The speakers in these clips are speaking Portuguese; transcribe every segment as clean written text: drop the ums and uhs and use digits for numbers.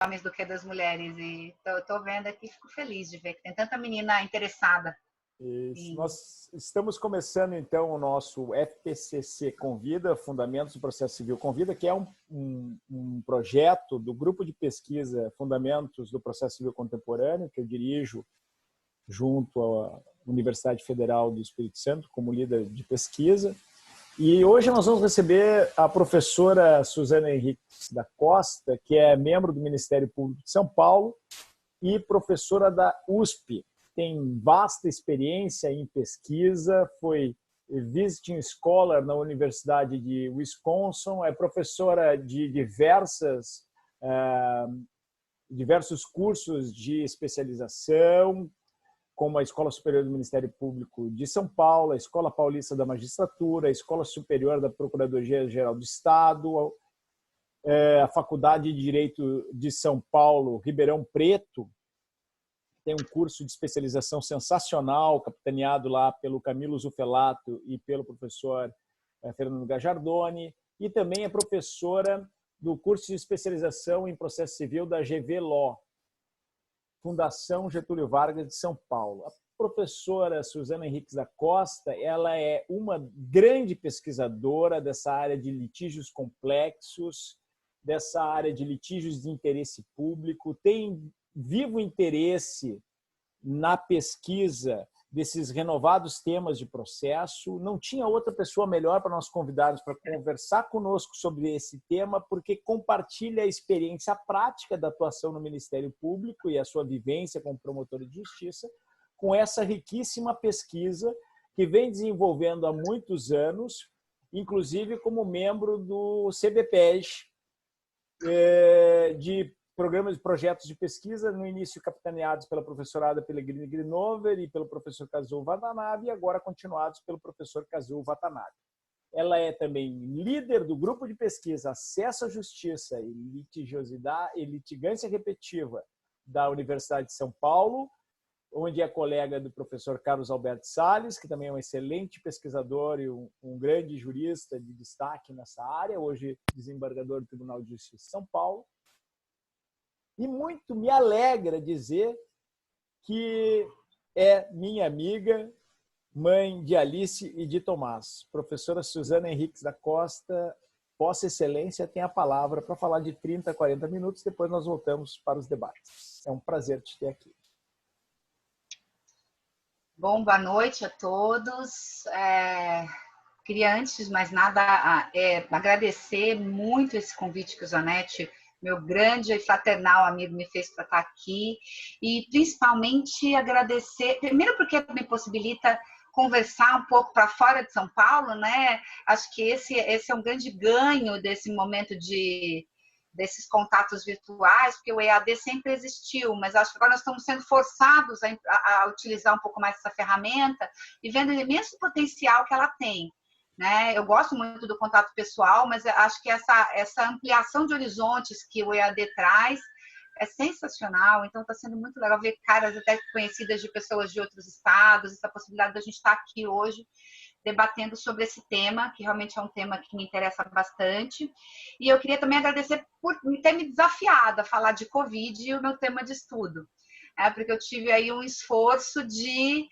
homens do que das mulheres. E estou vendo aqui, fico feliz de ver que tem tanta menina interessada. Isso. Nós estamos começando, então, o nosso FPCC Convida, Fundamentos do Processo Civil Convida, que é um projeto do Grupo de Pesquisa Fundamentos do Processo Civil Contemporâneo, que eu dirijo junto à Universidade Federal do Espírito Santo como líder de pesquisa. E hoje nós vamos receber a professora Suzana Henriques da Costa, que é membro do Ministério Público de São Paulo e professora da USP. Tem vasta experiência em pesquisa, foi visiting scholar na Universidade de Wisconsin, é professora de diversos cursos de especialização, como a Escola Superior do Ministério Público de São Paulo, a Escola Paulista da Magistratura, a Escola Superior da Procuradoria-Geral do Estado, a Faculdade de Direito de São Paulo, Ribeirão Preto. Tem um curso de especialização sensacional, capitaneado lá pelo Camilo Zufelato e pelo professor Fernando Gajardoni, e também é professora do curso de especialização em processo civil da GV Law, Fundação Getúlio Vargas de São Paulo. A professora Suzana Henriques da Costa, ela é uma grande pesquisadora dessa área de litígios complexos, dessa área de litígios de interesse público, tem vivo interesse na pesquisa desses renovados temas de processo. Não tinha outra pessoa melhor para nós convidarmos para conversar conosco sobre esse tema, porque compartilha a experiência prática da atuação no Ministério Público e a sua vivência como promotora de justiça com essa riquíssima pesquisa que vem desenvolvendo há muitos anos, inclusive como membro do CBPEG, de programas de projetos de pesquisa, no início capitaneados pela professorada Pellegrini Grinover e pelo professor Kazuo Watanabe, e agora continuados pelo professor Kazuo Watanabe. Ela é também líder do grupo de pesquisa Acesso à Justiça e Litigiosidade e Litigância Repetitiva da Universidade de São Paulo, onde é colega do professor Carlos Alberto Salles, que também é um excelente pesquisador e um grande jurista de destaque nessa área, hoje desembargador do Tribunal de Justiça de São Paulo. E muito me alegra dizer que é minha amiga, mãe de Alice e de Tomás. Professora Suzana Henriques da Costa, Vossa Excelência tem a palavra para falar de 30 a 40 minutos, depois nós voltamos para os debates. É um prazer te ter aqui. Bom, boa noite a todos. Queria, antes de mais nada, agradecer muito esse convite que o Zanetti, meu grande e fraternal amigo, me fez para estar aqui, e principalmente agradecer, primeiro porque me possibilita conversar um pouco para fora de São Paulo, né? Acho que esse é um grande ganho desse momento desses contatos virtuais, porque o EAD sempre existiu, mas acho que agora nós estamos sendo forçados a utilizar um pouco mais essa ferramenta e vendo o imenso potencial que ela tem. Né? Eu gosto muito do contato pessoal, mas acho que essa ampliação de horizontes que o EAD traz é sensacional. Então, está sendo muito legal ver caras até conhecidas de pessoas de outros estados, essa possibilidade da gente estar aqui hoje debatendo sobre esse tema, que realmente é um tema que me interessa bastante. E eu queria também agradecer por ter me desafiado a falar de Covid e o meu tema de estudo, porque eu tive aí um esforço de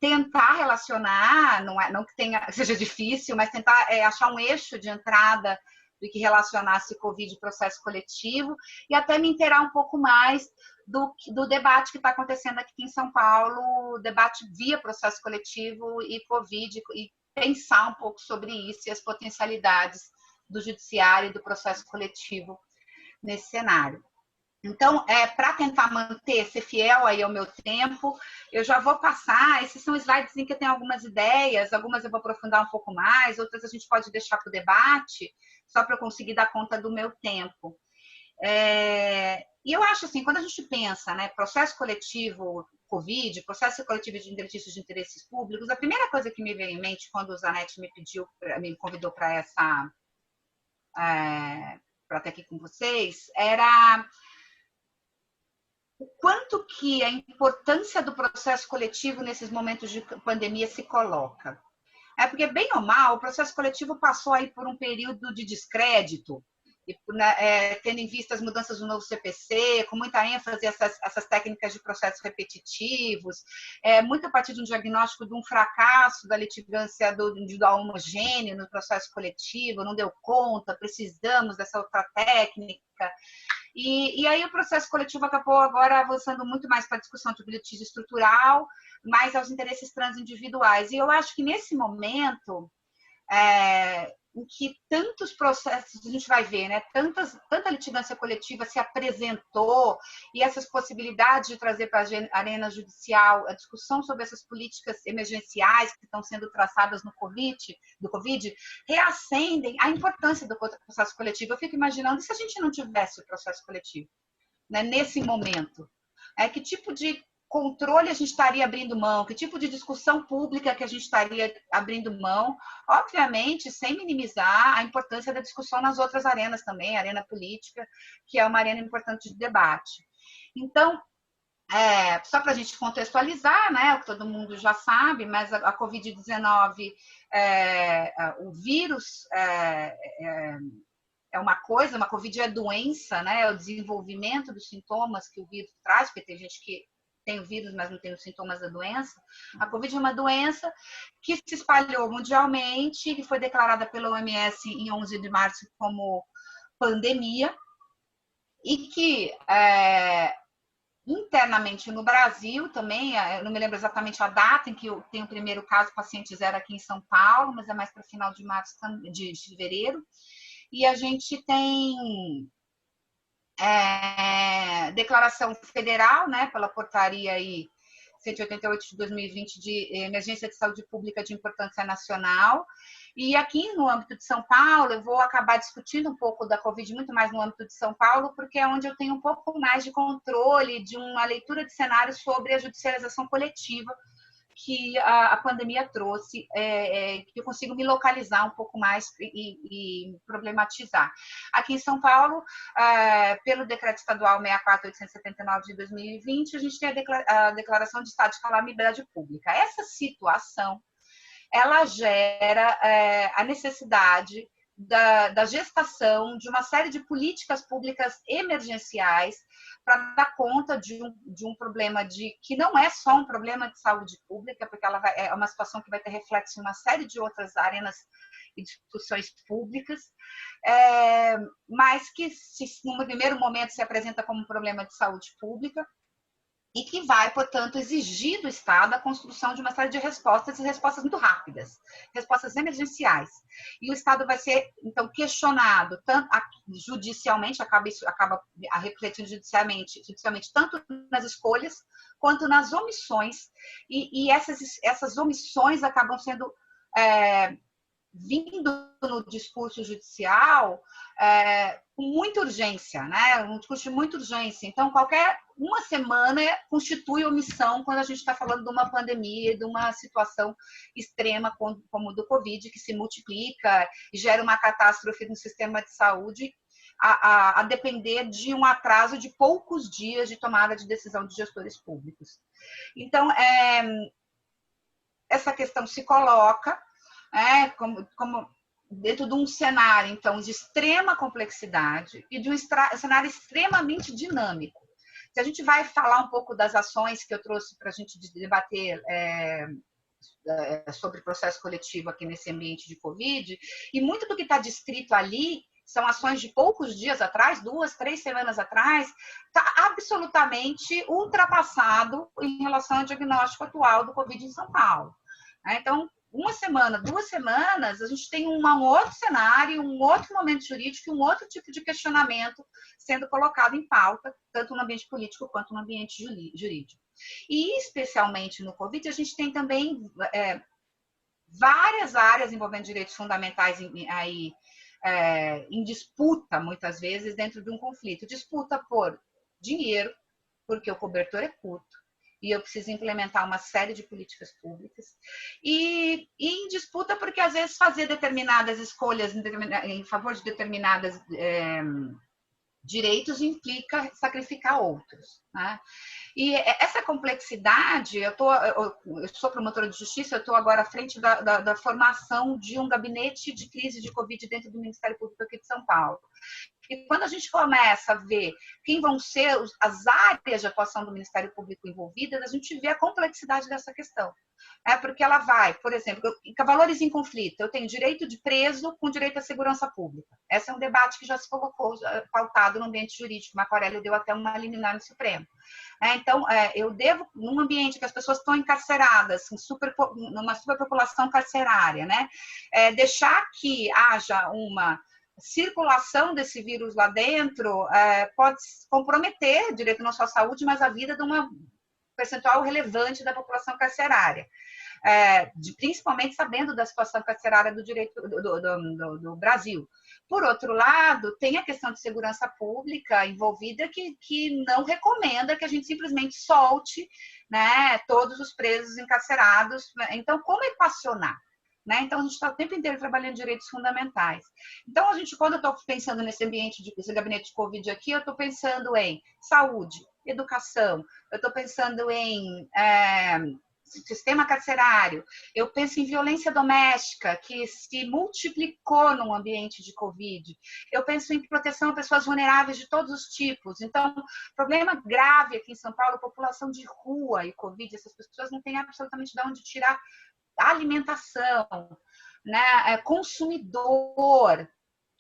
tentar relacionar, não que seja difícil, mas tentar achar um eixo de entrada do que relacionasse Covid e processo coletivo, e até me inteirar um pouco mais do debate que está acontecendo aqui em São Paulo, debate via processo coletivo e Covid, e pensar um pouco sobre isso e as potencialidades do judiciário e do processo coletivo nesse cenário. Então, para tentar ser fiel aí ao meu tempo, eu já vou passar, esses são slides em que eu tenho algumas ideias, algumas eu vou aprofundar um pouco mais, outras a gente pode deixar para o debate, só para eu conseguir dar conta do meu tempo. E eu acho assim, quando a gente pensa, né, processo coletivo Covid, processo coletivo de litígios de interesses públicos, a primeira coisa que me veio em mente quando o Zanetti me convidou para estar aqui com vocês, era o quanto que a importância do processo coletivo nesses momentos de pandemia se coloca. Porque, bem ou mal, o processo coletivo passou aí por um período de descrédito, tendo em vista as mudanças do novo CPC, com muita ênfase essas técnicas de processos repetitivos, muito a partir de um diagnóstico de um fracasso da litigância do individual homogêneo no processo coletivo, não deu conta, precisamos dessa outra técnica. E aí o processo coletivo acabou agora avançando muito mais para a discussão de litígio estrutural, mais aos interesses transindividuais. E eu acho que nesse momento, em que tantos processos a gente vai ver, né? Tanta litigância coletiva se apresentou e essas possibilidades de trazer para a arena judicial a discussão sobre essas políticas emergenciais que estão sendo traçadas do Covid, reacendem a importância do processo coletivo. Eu fico imaginando, e se a gente não tivesse o processo coletivo, né, nesse momento? Que tipo de controle a gente estaria abrindo mão, que tipo de discussão pública que a gente estaria abrindo mão, obviamente sem minimizar a importância da discussão nas outras arenas também, a arena política, que é uma arena importante de debate. Então, só para a gente contextualizar, né, o que todo mundo já sabe, mas a Covid-19, o vírus é uma coisa, uma Covid é doença, né, é o desenvolvimento dos sintomas que o vírus traz, porque tem gente que tem o vírus, mas não tem os sintomas da doença. A Covid é uma doença que se espalhou mundialmente, que foi declarada pela OMS em 11 de março como pandemia, e que internamente no Brasil também, eu não me lembro exatamente a data em que tem o primeiro caso, paciente zero aqui em São Paulo, mas é mais para final de março, de fevereiro, e a gente tem declaração federal, né, pela portaria aí 188 de 2020 de emergência de saúde pública de importância nacional. E aqui no âmbito de São Paulo, eu vou acabar discutindo um pouco da Covid muito mais no âmbito de São Paulo, porque é onde eu tenho um pouco mais de controle de uma leitura de cenário sobre a judicialização coletiva que a pandemia trouxe, que eu consigo me localizar um pouco mais e problematizar. Aqui em São Paulo, pelo Decreto Estadual 64.879 de 2020, a gente tem a declaração de estado de calamidade pública. Essa situação, ela gera a necessidade da gestação de uma série de políticas públicas emergenciais para dar conta de um problema que não é só um problema de saúde pública, porque é uma situação que vai ter reflexo em uma série de outras arenas e discussões públicas, mas que, no primeiro momento, se apresenta como um problema de saúde pública, e que vai, portanto, exigir do Estado a construção de uma série de respostas, e respostas muito rápidas, respostas emergenciais. E o Estado vai ser, então, questionado, tanto judicialmente, acaba refletindo judicialmente, tanto nas escolhas, quanto nas omissões, e essas omissões acabam sendo vindo no discurso judicial com muita urgência, né? Um discurso de muita urgência. Então, uma semana constitui omissão quando a gente está falando de uma pandemia, de uma situação extrema como do Covid, que se multiplica e gera uma catástrofe no sistema de saúde, a depender de um atraso de poucos dias de tomada de decisão de gestores públicos. Então, essa questão se coloca como dentro de um cenário, então, de extrema complexidade e de um cenário extremamente dinâmico. Se a gente vai falar um pouco das ações que eu trouxe para a gente debater sobre processo coletivo aqui nesse ambiente de Covid, e muito do que está descrito ali são ações de poucos dias atrás, 2, 3 semanas atrás, está absolutamente ultrapassado em relação ao diagnóstico atual do Covid em São Paulo. Então, uma semana, 2 semanas, a gente tem um outro cenário, um outro momento jurídico, um outro tipo de questionamento sendo colocado em pauta, tanto no ambiente político quanto no ambiente jurídico. E, especialmente no Covid, a gente tem também várias áreas envolvendo direitos fundamentais em disputa, muitas vezes, dentro de um conflito. Disputa por dinheiro, porque o cobertor é curto, e eu preciso implementar uma série de políticas públicas, e em disputa porque, às vezes, fazer determinadas escolhas em favor de determinados direitos implica sacrificar outros, né? E essa complexidade, eu sou promotora de justiça, eu estou agora à frente da formação de um gabinete de crise de Covid dentro do Ministério Público aqui de São Paulo. E quando a gente começa a ver quem vão ser as áreas de atuação do Ministério Público envolvidas, a gente vê a complexidade dessa questão. Porque ela vai, por exemplo, valores em conflito. Eu tenho direito de preso com direito à segurança pública. Esse é um debate que já se colocou, pautado no ambiente jurídico. Marco Aurélio deu até uma liminar no Supremo. Então, eu devo, num ambiente que as pessoas estão encarceradas, numa superpopulação carcerária, né, deixar que haja uma circulação desse vírus lá dentro pode comprometer direito não só à saúde, mas a vida de uma percentual relevante da população carcerária, principalmente sabendo da situação carcerária do direito do Brasil. Por outro lado, tem a questão de segurança pública envolvida que não recomenda que a gente simplesmente solte, né, todos os presos encarcerados. Então, como equacionar? Então, a gente está o tempo inteiro trabalhando em direitos fundamentais. Então, quando eu estou pensando nesse ambiente, esse gabinete de Covid aqui, eu estou pensando em saúde, educação, eu estou pensando em sistema carcerário, eu penso em violência doméstica, que se multiplicou no ambiente de Covid, eu penso em proteção a pessoas vulneráveis de todos os tipos. Então, problema grave aqui em São Paulo, população de rua e Covid, essas pessoas não têm absolutamente de onde tirar alimentação, né? Consumidor.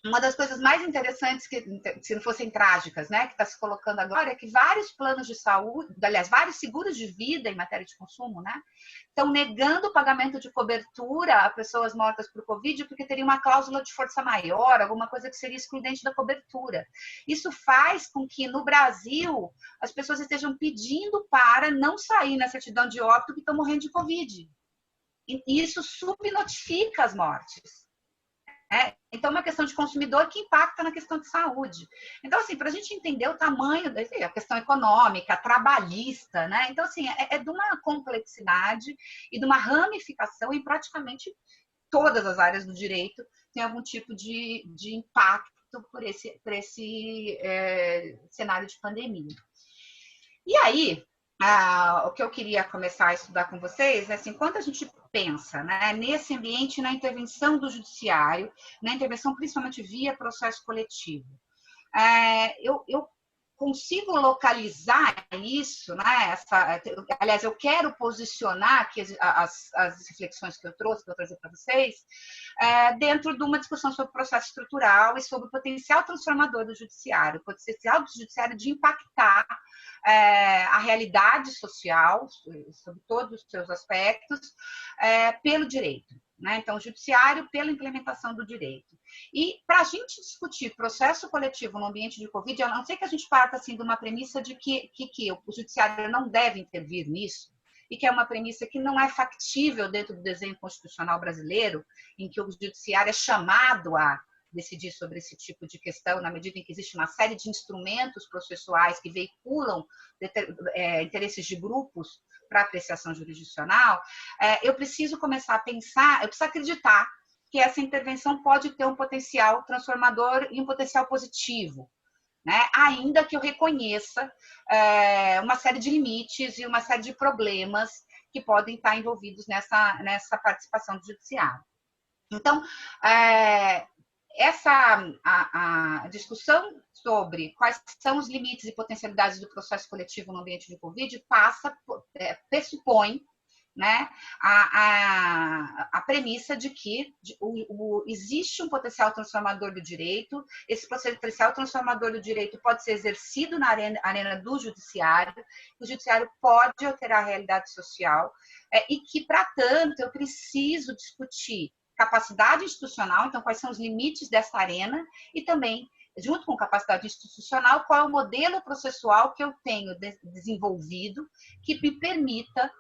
Uma das coisas mais interessantes, que se não fossem trágicas, né, que está se colocando agora, é que vários planos de saúde, aliás, vários seguros de vida em matéria de consumo, né, estão negando o pagamento de cobertura a pessoas mortas por Covid porque teria uma cláusula de força maior, alguma coisa que seria excludente da cobertura. Isso faz com que, no Brasil, as pessoas estejam pedindo para não sair na certidão de óbito que estão morrendo de Covid. E isso subnotifica as mortes. Então, é uma questão de consumidor que impacta na questão de saúde. Então, assim, para a gente entender o tamanho da questão econômica, trabalhista, né? Então, assim, é de uma complexidade e de uma ramificação em praticamente todas as áreas do direito tem algum tipo de impacto por esse cenário de pandemia. E aí, o que eu queria começar a estudar com vocês, assim, quando a gente pensa, né, nesse ambiente, na intervenção do judiciário, na intervenção principalmente via processo coletivo, eu consigo localizar isso, né? Aliás, eu quero posicionar aqui as reflexões que eu trouxe, que eu vou trazer para vocês, dentro de uma discussão sobre o processo estrutural e sobre o potencial transformador do judiciário, o potencial do judiciário de impactar a realidade social, sobre todos os seus aspectos, pelo direito. Né? Então, o judiciário pela implementação do direito. E para a gente discutir processo coletivo no ambiente de Covid, a não ser que a gente parta assim, de uma premissa de que o judiciário não deve intervir nisso, e que é uma premissa que não é factível dentro do desenho constitucional brasileiro, em que o judiciário é chamado a decidir sobre esse tipo de questão, na medida em que existe uma série de instrumentos processuais que veiculam interesses de grupos para apreciação jurisdicional, eu preciso começar a pensar, eu preciso acreditar que essa intervenção pode ter um potencial transformador e um potencial positivo, né? Ainda que eu reconheça uma série de limites e uma série de problemas que podem estar envolvidos nessa participação do judiciário. Então, a discussão sobre quais são os limites e potencialidades do processo coletivo no ambiente de Covid pressupõe, né, a premissa de que existe um potencial transformador do direito, esse potencial transformador do direito pode ser exercido na arena do judiciário, o judiciário pode alterar a realidade social, e que, para tanto, eu preciso discutir capacidade institucional, então quais são os limites dessa arena, e também, junto com capacidade institucional, qual é o modelo processual que eu tenho desenvolvido que me permita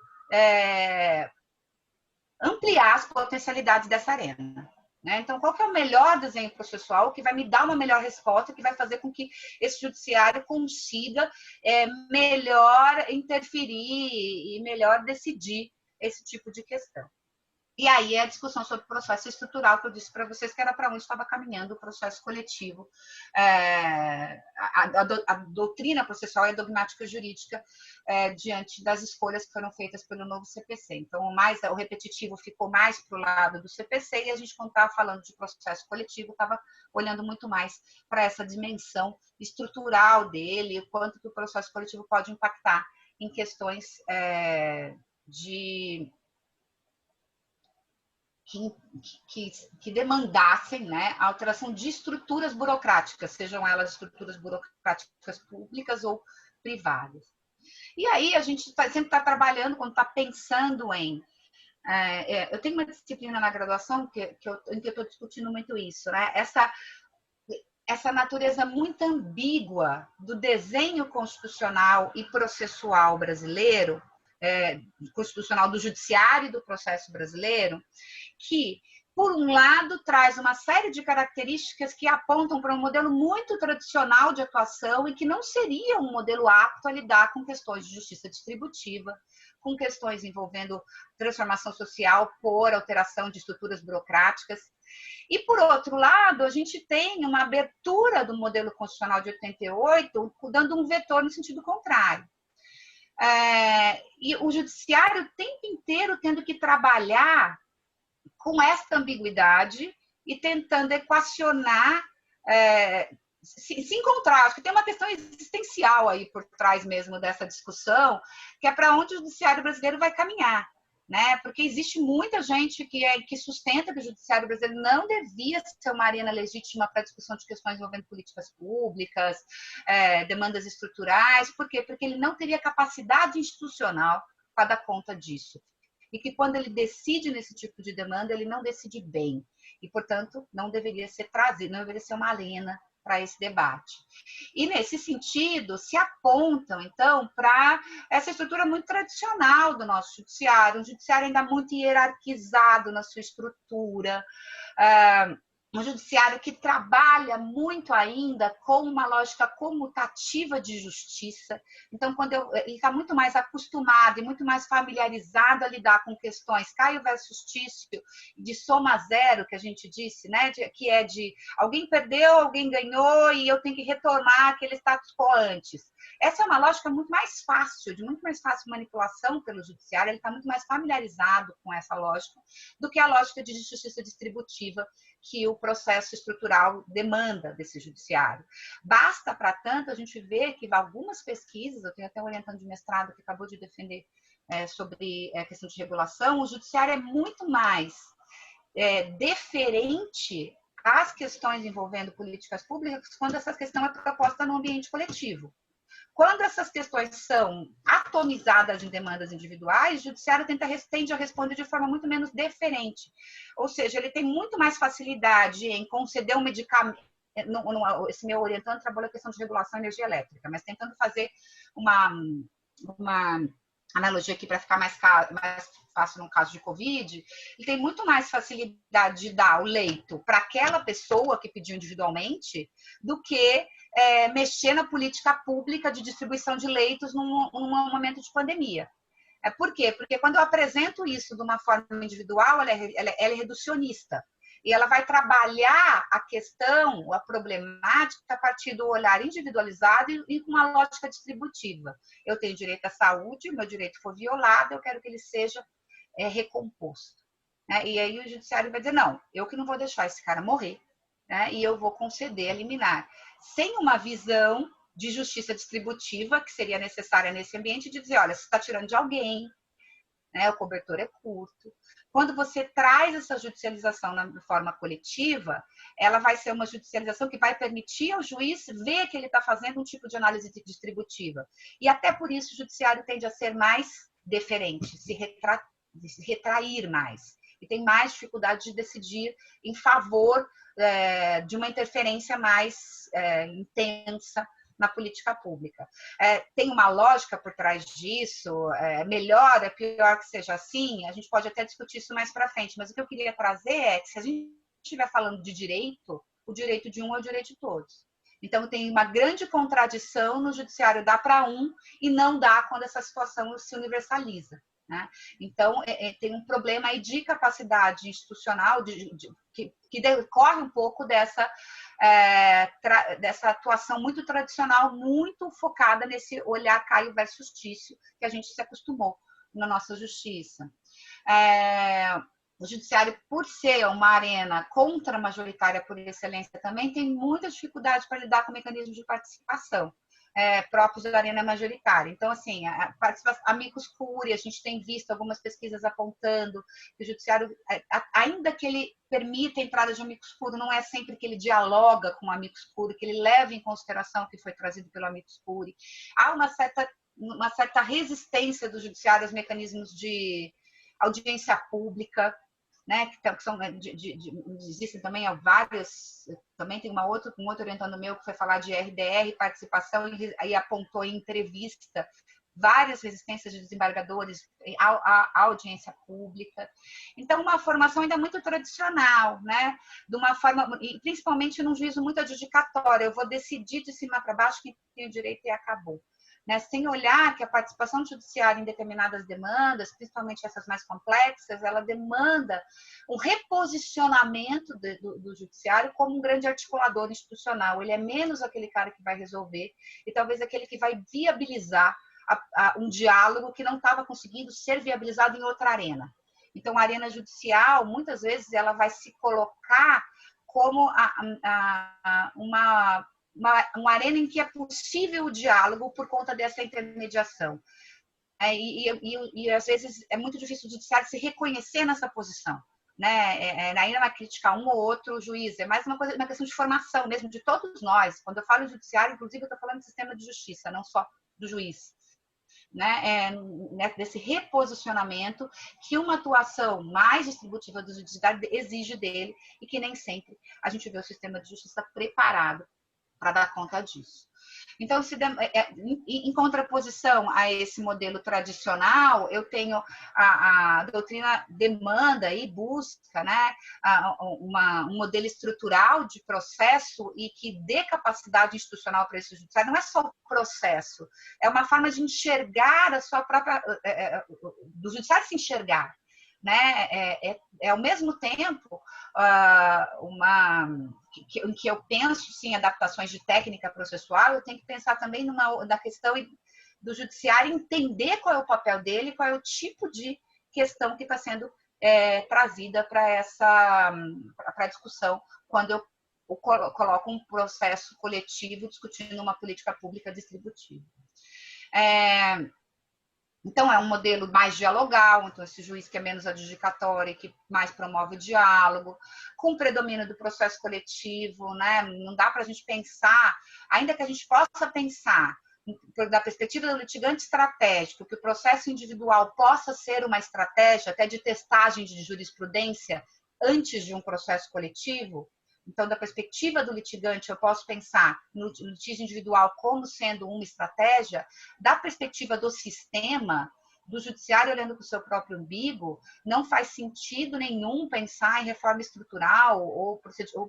ampliar as potencialidades dessa arena. Né? Então, qual que é o melhor desenho processual que vai me dar uma melhor resposta, que vai fazer com que esse judiciário consiga melhor interferir e melhor decidir esse tipo de questão. E aí a discussão sobre o processo estrutural, que eu disse para vocês que era para onde estava caminhando o processo coletivo, a doutrina processual e a dogmática jurídica diante das escolhas que foram feitas pelo novo CPC. Então, o repetitivo ficou mais para o lado do CPC e a gente, quando estava falando de processo coletivo, estava olhando muito mais para essa dimensão estrutural dele, o quanto que o processo coletivo pode impactar em questões que demandassem, né, a alteração de estruturas burocráticas, sejam elas estruturas burocráticas públicas ou privadas. E aí a gente sempre está trabalhando, quando está pensando em... eu tenho uma disciplina na graduação em que eu estou discutindo muito isso, né? Essa natureza muito ambígua do desenho constitucional e processual brasileiro, constitucional do judiciário e do processo brasileiro, que, por um lado, traz uma série de características que apontam para um modelo muito tradicional de atuação e que não seria um modelo apto a lidar com questões de justiça distributiva, com questões envolvendo transformação social por alteração de estruturas burocráticas. E, por outro lado, a gente tem uma abertura do modelo constitucional de 88, dando um vetor no sentido contrário. E o judiciário o tempo inteiro tendo que trabalhar com essa ambiguidade e tentando equacionar, se encontrar. Acho que tem uma questão existencial aí por trás mesmo dessa discussão, que é para onde o judiciário brasileiro vai caminhar, né? Porque existe muita gente que sustenta que o judiciário brasileiro não devia ser uma arena legítima para discussão de questões envolvendo políticas públicas, demandas estruturais. Por quê? Porque ele não teria capacidade institucional para dar conta disso. E que quando ele decide nesse tipo de demanda, ele não decide bem. E, portanto, não deveria ser trazido, não deveria ser uma arena para esse debate. E, nesse sentido, se apontam, então, para essa estrutura muito tradicional do nosso judiciário, um judiciário ainda muito hierarquizado na sua estrutura, um judiciário que trabalha muito ainda com uma lógica comutativa de justiça. Então, ele está muito mais acostumado e muito mais familiarizado a lidar com questões Caio versus Tício, de soma zero, que a gente disse, né? Que é de alguém perdeu, alguém ganhou e eu tenho que retornar aquele status quo antes. Essa é uma lógica muito mais fácil, de muito mais fácil manipulação pelo judiciário, ele está muito mais familiarizado com essa lógica do que a lógica de justiça distributiva que o processo estrutural demanda desse judiciário. Basta, para tanto, a gente ver que algumas pesquisas, eu tenho até um orientando de mestrado que acabou de defender sobre a questão de regulação, o judiciário é muito mais deferente às questões envolvendo políticas públicas quando essa questão é proposta no ambiente coletivo. Quando essas questões são atomizadas em demandas individuais, o judiciário tende a responder de forma muito menos deferente. Ou seja, ele tem muito mais facilidade em conceder um medicamento. Esse meu orientando trabalha a questão de regulação de energia elétrica, mas tentando fazer uma analogia aqui para ficar mais fácil no caso de Covid, ele tem muito mais facilidade de dar o leito para aquela pessoa que pediu individualmente do que mexer na política pública de distribuição de leitos num momento de pandemia. Por quê? Porque quando eu apresento isso de uma forma individual, ela é reducionista. E ela vai trabalhar a questão, a problemática, a partir do olhar individualizado e com uma lógica distributiva. Eu tenho direito à saúde, meu direito foi violado, eu quero que ele seja recomposto. E aí o judiciário vai dizer, não, eu que não vou deixar esse cara morrer, e eu vou conceder a liminar. Sem uma visão de justiça distributiva, que seria necessária nesse ambiente, de dizer, olha, você está tirando de alguém, o cobertor é curto. Quando você traz essa judicialização na forma coletiva, ela vai ser uma judicialização que vai permitir ao juiz ver que ele está fazendo um tipo de análise distributiva. E até por isso o judiciário tende a ser mais deferente, se retrair mais. E tem mais dificuldade de decidir em favor de uma interferência mais intensa na política pública. Tem uma lógica por trás disso, melhor, é pior que seja assim, a gente pode até discutir isso mais para frente, mas o que eu queria trazer é que se a gente estiver falando de direito, o direito de um é o direito de todos. Então, tem uma grande contradição no judiciário dar para um e não dá quando essa situação se universaliza. né? Então, tem um problema aí de capacidade institucional que decorre um pouco dessa atuação muito tradicional, muito focada nesse olhar Caio versus Tício, que a gente se acostumou na nossa justiça. O judiciário, por ser uma arena contra-majoritária por excelência, também tem muita dificuldade para lidar com mecanismos de participação próprios da arena majoritária. Então, assim, a participação, amicus curiae, a gente tem visto algumas pesquisas apontando que o judiciário, ainda que ele permita a entrada de amicus curiae, não é sempre que ele dialoga com o amicus curiae, que ele leva em consideração o que foi trazido pelo amicus curiae. Há uma certa resistência do judiciário aos mecanismos de audiência pública, né, que são, existem também vários, também tem um outro orientando meu que foi falar de RDR, participação, e aí apontou em entrevista várias resistências de desembargadores à audiência pública. Então, uma formação ainda muito tradicional, né, de uma forma, e principalmente num juízo muito adjudicatório, eu vou decidir de cima para baixo quem tem o direito e acabou. Né, sem olhar que a participação do judiciário em determinadas demandas, principalmente essas mais complexas, ela demanda um reposicionamento do judiciário como um grande articulador institucional. Ele é menos aquele cara que vai resolver e talvez aquele que vai viabilizar um diálogo que não estava conseguindo ser viabilizado em outra arena. Então, a arena judicial, muitas vezes, ela vai se colocar como uma arena em que é possível o diálogo por conta dessa intermediação. E às vezes, é muito difícil o judiciário se reconhecer nessa posição. Né? Ainda na crítica a um ou outro juiz, é mais uma questão de formação mesmo de todos nós. Quando eu falo judiciário, inclusive, eu estou falando do sistema de justiça, não só do juiz. Né, desse reposicionamento que uma atuação mais distributiva do judiciário exige dele e que nem sempre a gente vê o sistema de justiça preparado para dar conta disso. Então, em contraposição a esse modelo tradicional, eu tenho a doutrina demanda e busca, né, um modelo estrutural de processo e que dê capacidade institucional para esse judiciário. Não é só o processo, é uma forma de enxergar a sua própria, do judiciário se enxergar. Né? Ao mesmo tempo em que eu penso sim adaptações de técnica processual, eu tenho que pensar também na questão do judiciário entender qual é o papel dele, qual é o tipo de questão que está sendo trazida para a discussão quando eu coloco um processo coletivo discutindo uma política pública distributiva. Então, é um modelo mais dialogal, então esse juiz que é menos adjudicatório, que mais promove o diálogo, com predomínio do processo coletivo, né? Não dá para a gente pensar, ainda que a gente possa pensar, da perspectiva do litigante estratégico, que o processo individual possa ser uma estratégia até de testagem de jurisprudência antes de um processo coletivo. Então, da perspectiva do litigante, eu posso pensar no litígio individual como sendo uma estratégia. Da perspectiva do sistema, do judiciário olhando para o seu próprio umbigo, não faz sentido nenhum pensar em reforma estrutural ou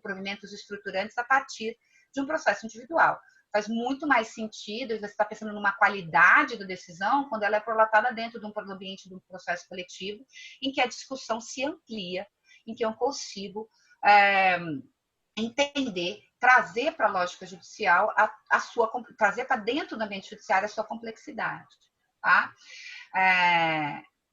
provimentos estruturantes a partir de um processo individual. Faz muito mais sentido, você está pensando numa qualidade da decisão, quando ela é prolatada dentro do ambiente de um processo coletivo, em que a discussão se amplia, em que eu consigo entender, trazer para a lógica judicial trazer para dentro do ambiente judiciário a sua complexidade. Tá?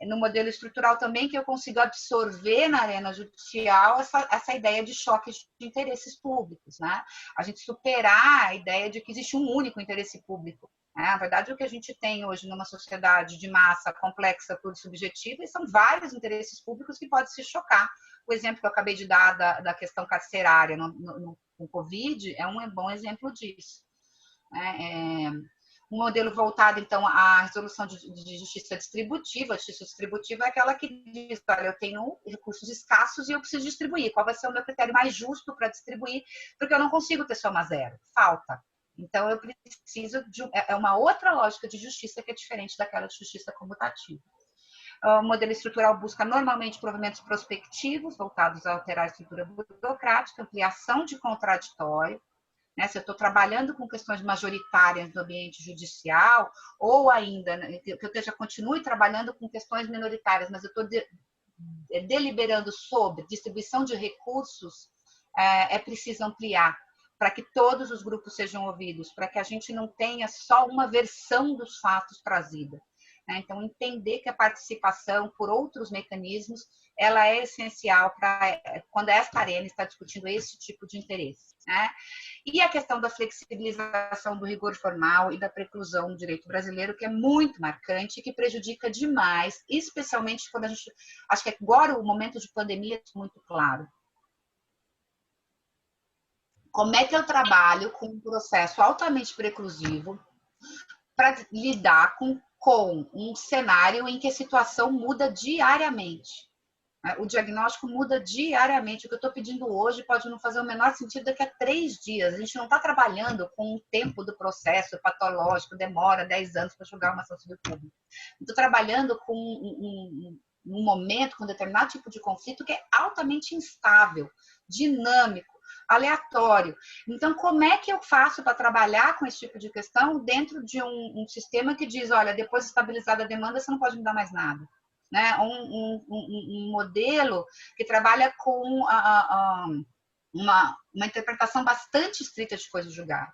No modelo estrutural também que eu consigo absorver na arena judicial essa ideia de choques de interesses públicos, né? A gente superar a ideia de que existe um único interesse público. Na verdade, o que a gente tem hoje numa sociedade de massa complexa, plurissubjetiva, e são vários interesses públicos que podem se chocar. O exemplo que eu acabei de dar da questão carcerária no Covid é um bom exemplo disso. Um modelo voltado, então, à resolução de justiça distributiva. A justiça distributiva é aquela que diz, olha, eu tenho recursos escassos e eu preciso distribuir. Qual vai ser o meu critério mais justo para distribuir? Porque eu não consigo ter soma zero. Falta. Então, eu preciso é uma outra lógica de justiça que é diferente daquela de justiça comutativa. O modelo estrutural busca normalmente provimentos prospectivos voltados a alterar a estrutura burocrática, ampliação de contraditório, né? Se eu estou trabalhando com questões majoritárias no ambiente judicial, ou ainda, né, que eu já continue trabalhando com questões minoritárias, mas eu estou deliberando sobre distribuição de recursos, é preciso ampliar para que todos os grupos sejam ouvidos, para que a gente não tenha só uma versão dos fatos trazida. Então, entender que a participação por outros mecanismos, ela é essencial para quando esta arena está discutindo esse tipo de interesse. Né? E a questão da flexibilização do rigor formal e da preclusão no direito brasileiro, que é muito marcante e que prejudica demais, especialmente quando a gente... Acho que agora o momento de pandemia é muito claro. Como é que eu trabalho com um processo altamente preclusivo para lidar com um cenário em que a situação muda diariamente? O diagnóstico muda diariamente. O que eu estou pedindo hoje pode não fazer o menor sentido daqui a 3 dias. A gente não está trabalhando com o tempo do processo patológico, demora 10 anos para julgar uma ação civil pública. Estou trabalhando com um momento, com um determinado tipo de conflito que é altamente instável, dinâmico, aleatório. Então, como é que eu faço para trabalhar com esse tipo de questão dentro de um sistema que diz, olha, depois de estabilizada a demanda, você não pode me dar mais nada? Né? Um modelo que trabalha com uma interpretação bastante estrita de coisa julgada.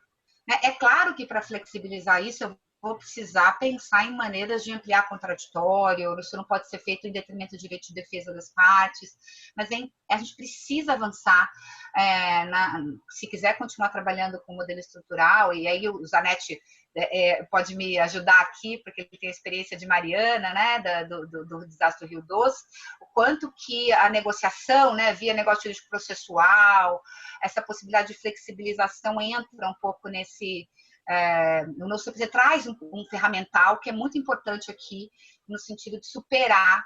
É claro que para flexibilizar isso, eu vou precisar pensar em maneiras de ampliar contraditório, isso não pode ser feito em detrimento do direito de defesa das partes, mas a gente precisa avançar, se quiser continuar trabalhando com o modelo estrutural, e aí o Zanetti pode me ajudar aqui, porque ele tem a experiência de Mariana, né, do desastre do Rio Doce, o quanto que a negociação, né, via negócio jurídico processual, essa possibilidade de flexibilização entra um pouco nesse... você traz um ferramental que é muito importante aqui, no sentido de superar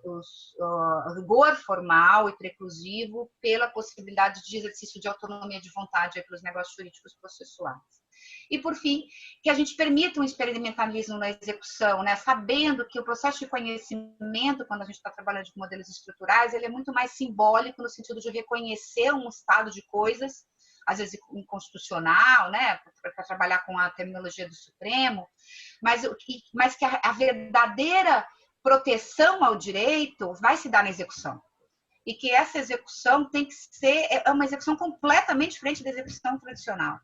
o rigor formal e preclusivo pela possibilidade de exercício de autonomia de vontade pelos negócios jurídicos processuais. E, por fim, que a gente permita um experimentalismo na execução, né? Sabendo que o processo de conhecimento, quando a gente está trabalhando com modelos estruturais, ele é muito mais simbólico no sentido de reconhecer um estado de coisas, às vezes inconstitucional, né? Para trabalhar com a terminologia do Supremo, mas que a verdadeira proteção ao direito vai se dar na execução. E que essa execução tem que ser uma execução completamente diferente da execução tradicional.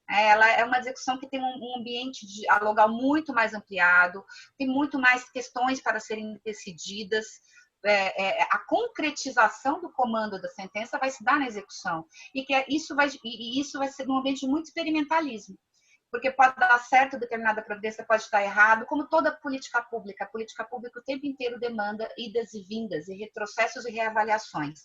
Ela é uma execução que tem um ambiente dialogal muito mais ampliado, tem muito mais questões para serem decididas. A concretização do comando da sentença vai se dar na execução. E que isso vai ser num ambiente de muito experimentalismo. Porque pode dar certo determinada providência, pode estar errado, como toda política pública. A política pública o tempo inteiro demanda idas e vindas, e retrocessos e reavaliações.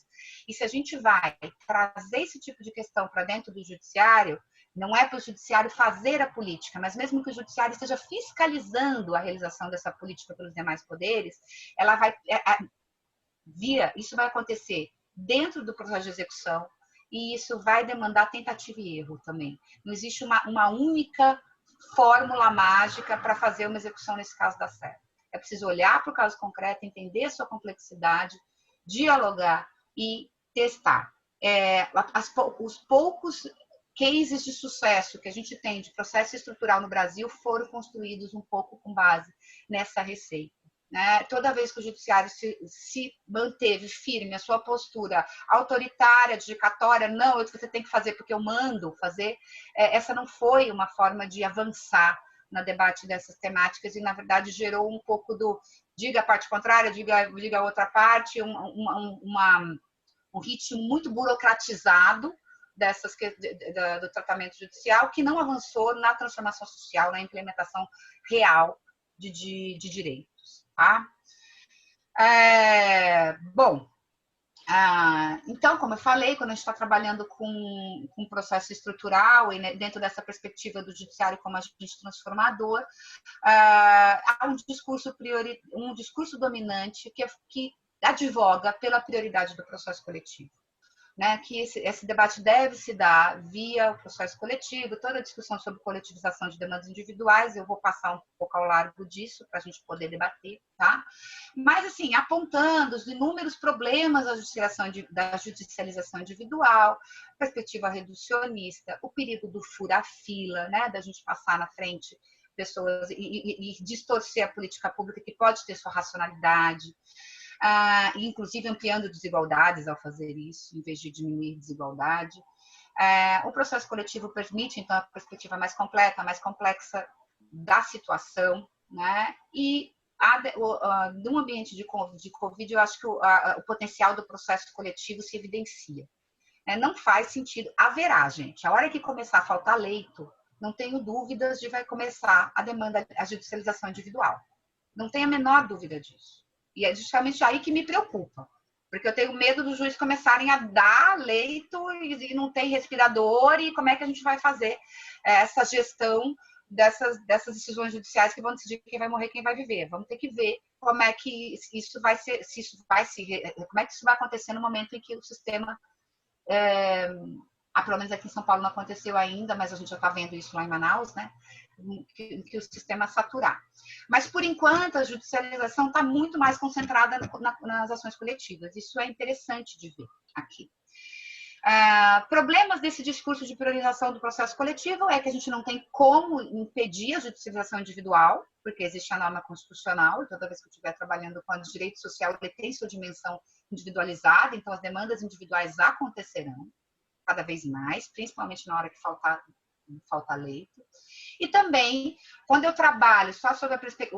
E se a gente vai trazer esse tipo de questão para dentro do judiciário, não é para o judiciário fazer a política, mas mesmo que o judiciário esteja fiscalizando a realização dessa política pelos demais poderes, ela vai isso vai acontecer dentro do processo de execução, e isso vai demandar tentativa e erro também. Não existe uma única fórmula mágica para fazer uma execução nesse caso dar certo. É preciso olhar para o caso concreto, entender a sua complexidade, dialogar e testar. Os poucos cases de sucesso que a gente tem de processo estrutural no Brasil foram construídos um pouco com base nessa receita. Né? Toda vez que o judiciário se manteve firme a sua postura autoritária, dedicatória, não, você tem que fazer porque eu mando fazer, essa não foi uma forma de avançar no debate dessas temáticas e, na verdade, gerou um pouco do diga a parte contrária, diga a outra parte, um ritmo muito burocratizado do tratamento judicial que não avançou na transformação social, na implementação real de direitos. Tá? Então, como eu falei, quando a gente está trabalhando com processo estrutural e dentro dessa perspectiva do judiciário como agente transformador, há um discurso dominante que advoga pela prioridade do processo coletivo. né, que esse debate deve se dar via o processo coletivo, toda a discussão sobre coletivização de demandas individuais, eu vou passar um pouco ao largo disso para a gente poder debater, tá? Mas, assim, apontando os inúmeros problemas da judicialização individual, perspectiva reducionista, o perigo do fura-fila, né, da gente passar na frente pessoas e distorcer a política pública que pode ter sua racionalidade, inclusive ampliando desigualdades ao fazer isso, em vez de diminuir desigualdade. O processo coletivo permite, então, a perspectiva mais completa, mais complexa da situação, né? E num ambiente de Covid, eu acho que o potencial do processo coletivo se evidencia. Não faz sentido. Haverá, gente. A hora que começar a faltar leito, não tenho dúvidas de vai começar a judicialização individual. Não tenho a menor dúvida disso. E é justamente aí que me preocupa. Porque eu tenho medo dos juízes começarem a dar leito e não tem respirador, e como é que a gente vai fazer essa gestão dessas decisões judiciais que vão decidir quem vai morrer, quem vai viver. Vamos ter que ver como é que isso vai ser, como é que isso vai acontecer no momento em que o sistema, pelo menos aqui em São Paulo não aconteceu ainda, mas a gente já está vendo isso lá em Manaus, né? Que o sistema saturar. Mas, por enquanto, a judicialização está muito mais concentrada nas ações coletivas. Isso é interessante de ver aqui. Problemas desse discurso de priorização do processo coletivo é que a gente não tem como impedir a judicialização individual, porque existe a norma constitucional, e toda vez que eu estiver trabalhando com o direito social, ele tem sua dimensão individualizada, então as demandas individuais acontecerão cada vez mais, principalmente na hora que falta leito. E também, quando eu trabalho só sobre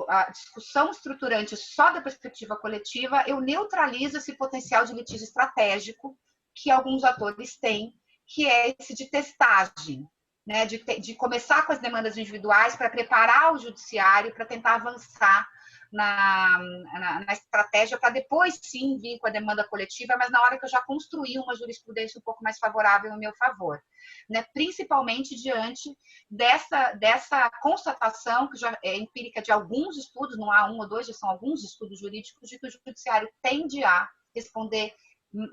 a discussão estruturante só da perspectiva coletiva, eu neutralizo esse potencial de litígio estratégico que alguns atores têm, que é esse de testagem, né? De começar com as demandas individuais para preparar o judiciário para tentar avançar na estratégia para depois sim vir com a demanda coletiva, mas na hora que eu já construí uma jurisprudência um pouco mais favorável ao meu favor, né? Principalmente diante dessa constatação que já é empírica de alguns estudos, não há um ou dois, já são alguns estudos jurídicos, de que o judiciário tende a responder,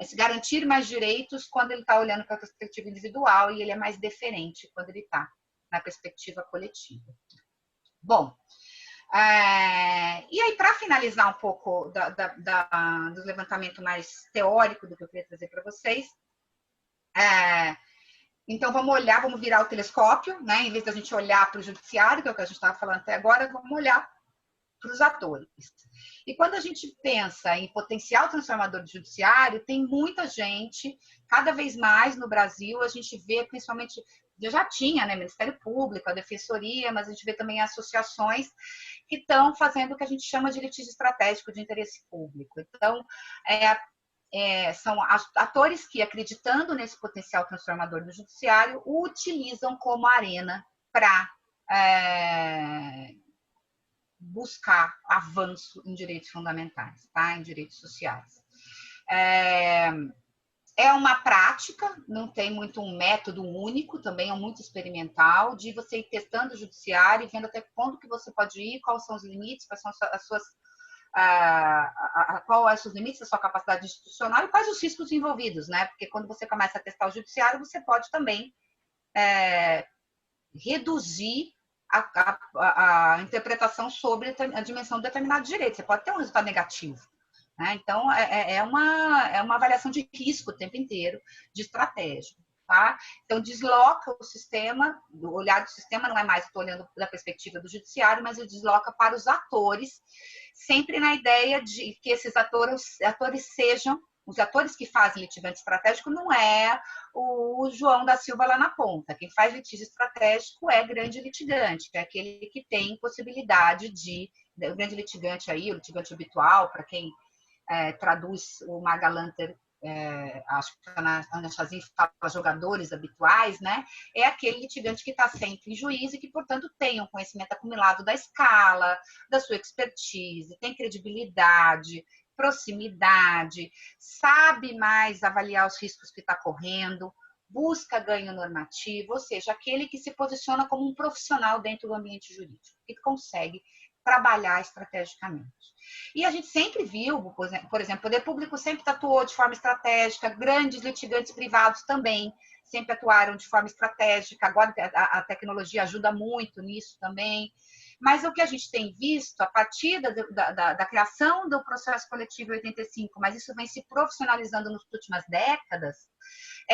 se garantir mais direitos quando ele está olhando para a perspectiva individual, e ele é mais deferente quando ele está na perspectiva coletiva. Bom, e aí, para finalizar um pouco do levantamento mais teórico do que eu queria trazer para vocês, então vamos virar o telescópio, né? Em vez da gente olhar para o judiciário, que é o que a gente estava falando até agora, vamos olhar para os atores. E quando a gente pensa em potencial transformador do judiciário, tem muita gente, cada vez mais no Brasil, a gente vê principalmente, já tinha, né, Ministério Público, a Defensoria, mas a gente vê também associações que estão fazendo o que a gente chama de litígio estratégico de interesse público. Então, são atores que, acreditando nesse potencial transformador do judiciário, o utilizam como arena para buscar avanço em direitos fundamentais, tá? Em direitos sociais. É uma prática, não tem muito um método único, também é muito experimental, de você ir testando o judiciário e vendo até quando que você pode ir, quais são os limites, quais são as suas quais são os limites da sua capacidade institucional e quais os riscos envolvidos, né? Porque quando você começa a testar o judiciário, você pode também reduzir a interpretação sobre a dimensão de determinado direito. Você pode ter um resultado negativo, né? Então, é uma avaliação de risco o tempo inteiro, de estratégia. Tá? Então, desloca o sistema, o olhar do sistema não é mais, estou olhando da perspectiva do judiciário, mas ele desloca para os atores, sempre na ideia de que esses atores sejam, os atores que fazem litigante estratégico não é o João da Silva lá na ponta. Quem faz litígio estratégico é grande litigante, que é aquele que tem possibilidade o grande litigante aí, o litigante habitual, para quem traduz o Magalanter, acho que a Ana Chazin fala jogadores habituais, né? É aquele litigante que está sempre em juízo e que, portanto, tem um conhecimento acumulado da escala, da sua expertise, tem credibilidade, proximidade, sabe mais avaliar os riscos que está correndo, busca ganho normativo, ou seja, aquele que se posiciona como um profissional dentro do ambiente jurídico, que consegue trabalhar estrategicamente. E a gente sempre viu, por exemplo, o poder público sempre atuou de forma estratégica, grandes litigantes privados também sempre atuaram de forma estratégica, agora a tecnologia ajuda muito nisso também. Mas o que a gente tem visto, a partir da criação do processo coletivo em 85, mas isso vem se profissionalizando nas últimas décadas,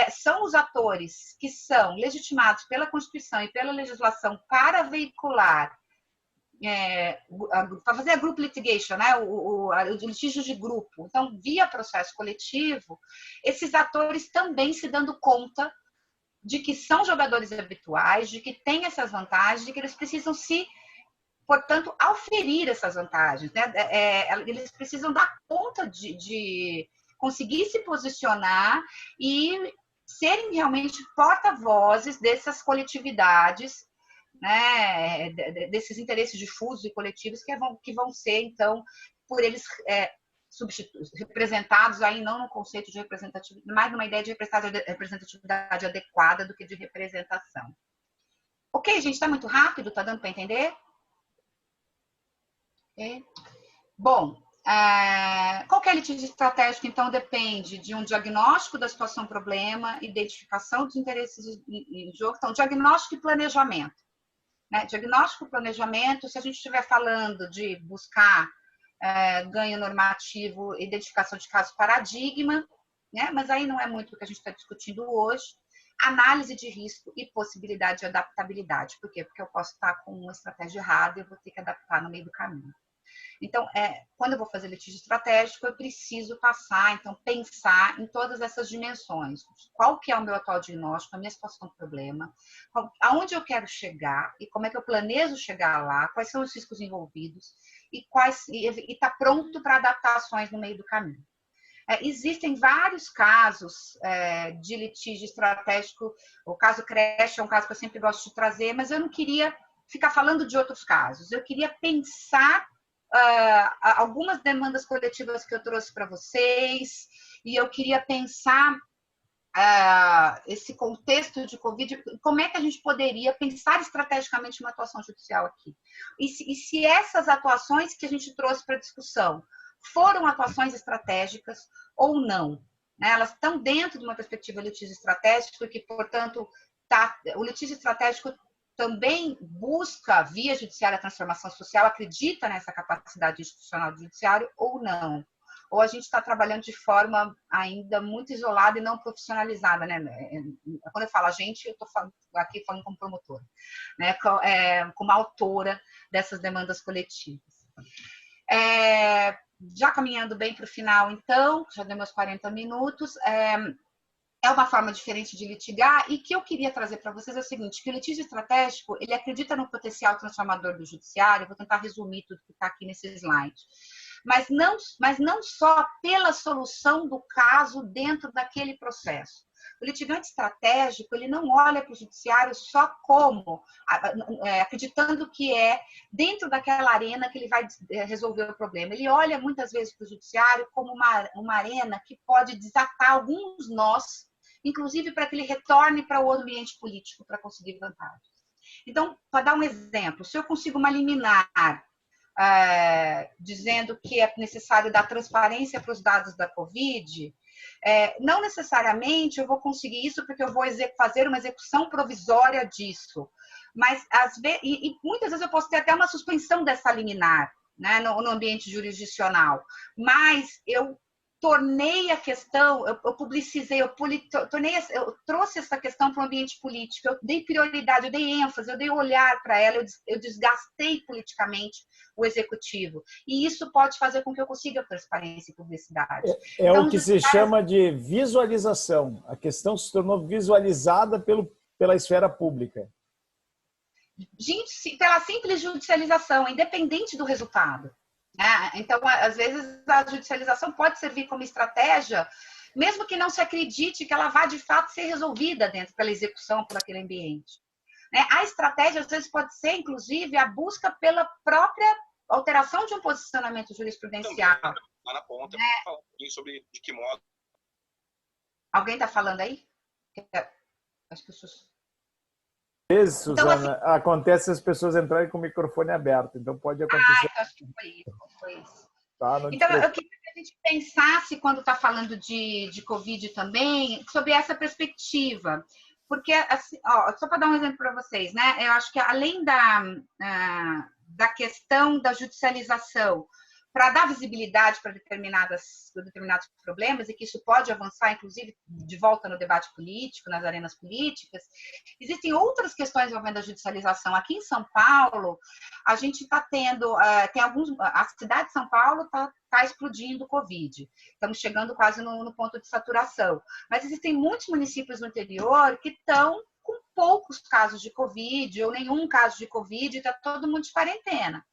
são os atores que são legitimados pela Constituição e pela legislação para veicular, para fazer a group litigation, né? o litígio de grupo. Então, via processo coletivo, esses atores também se dando conta de que são jogadores habituais, de que têm essas vantagens, de que eles precisam portanto, auferir essas vantagens, né? Eles precisam dar conta de conseguir se posicionar e serem realmente porta-vozes dessas coletividades, né? Desses interesses difusos e coletivos que vão ser, então, por eles representados aí não no conceito de representatividade, mas numa ideia de representatividade adequada do que de representação. Ok, gente, está muito rápido? Está dando para entender? Okay. Bom, qualquer litígio estratégico, então, depende de um diagnóstico da situação-problema, identificação dos interesses em jogo, então, diagnóstico e planejamento. Né? Diagnóstico e planejamento, se a gente estiver falando de buscar ganho normativo, identificação de caso paradigma, né? Mas aí não é muito o que a gente está discutindo hoje. Análise de risco e possibilidade de adaptabilidade. Por quê? Porque eu posso estar com uma estratégia errada e eu vou ter que adaptar no meio do caminho. Então, quando eu vou fazer litígio estratégico, eu preciso passar, então, pensar em todas essas dimensões. Qual que é o meu atual diagnóstico, a minha situação do problema, aonde eu quero chegar e como é que eu planejo chegar lá, quais são os riscos envolvidos e está pronto para adaptações no meio do caminho. Existem vários casos de litígio estratégico. O caso Creche é um caso que eu sempre gosto de trazer, mas eu não queria ficar falando de outros casos. Eu queria pensar algumas demandas coletivas que eu trouxe para vocês, e eu queria pensar esse contexto de Covid, como é que a gente poderia pensar estrategicamente uma atuação judicial aqui. E se essas atuações que a gente trouxe para discussão foram atuações estratégicas ou não. Né? Elas estão dentro de uma perspectiva de litígio estratégico, que, portanto, o litígio estratégico também busca, via judiciária, a transformação social, acredita nessa capacidade institucional do judiciário ou não. Ou a gente está trabalhando de forma ainda muito isolada e não profissionalizada. Né? Quando eu falo a gente, eu estou aqui falando como promotora, né? Como autora dessas demandas coletivas. Já caminhando bem para o final, então, já deu meus 40 minutos, é uma forma diferente de litigar, e que eu queria trazer para vocês é o seguinte, que o litígio estratégico, ele acredita no potencial transformador do judiciário, vou tentar resumir tudo que está aqui nesse slide, mas não só pela solução do caso dentro daquele processo. O litigante estratégico, ele não olha para o judiciário só como, acreditando que é dentro daquela arena que ele vai resolver o problema. Ele olha muitas vezes para o judiciário como uma arena que pode desatar alguns nós, inclusive para que ele retorne para o ambiente político para conseguir vantagens. Então, para dar um exemplo, se eu consigo uma liminar dizendo que é necessário dar transparência para os dados da Covid, não necessariamente eu vou conseguir isso porque eu vou fazer uma execução provisória disso, mas muitas vezes eu posso ter até uma suspensão dessa liminar, né, no ambiente jurisdicional, mas eu tornei a questão, eu publicizei, eu trouxe essa questão para o ambiente político, eu dei prioridade, eu dei ênfase, eu dei olhar para ela, eu desgastei politicamente o executivo. E isso pode fazer com que eu consiga transparência e publicidade. Então, o que se chama de visualização. A questão se tornou visualizada pela esfera pública. Pela simples judicialização, independente do resultado. Então, às vezes, a judicialização pode servir como estratégia, mesmo que não se acredite que ela vá, de fato, ser resolvida dentro pela execução, por aquele ambiente. A estratégia, às vezes, pode ser, inclusive, a busca pela própria alteração de um posicionamento jurisprudencial. Lá na ponta, falar um pouquinho sobre de que modo. Alguém está falando aí? Acho que vezes, Então, Suzana, assim, acontece as pessoas entrarem com o microfone aberto, então pode acontecer. então acho que foi isso, foi isso. Tá? Não te Então, eu preocupe. queria que a gente pensasse, quando está falando de Covid também, sobre essa perspectiva. Porque, assim, ó, só para dar um exemplo para vocês, né? Eu acho que além da questão da judicialização, para dar visibilidade para determinados problemas, e que isso pode avançar, inclusive, de volta no debate político, nas arenas políticas, existem outras questões envolvendo a judicialização. Aqui em São Paulo, a gente está tendo, a cidade de São Paulo está explodindo o Covid. Estamos chegando quase no ponto de saturação. Mas existem muitos municípios no interior que estão com poucos casos de Covid ou nenhum caso de Covid, está todo mundo de quarentena.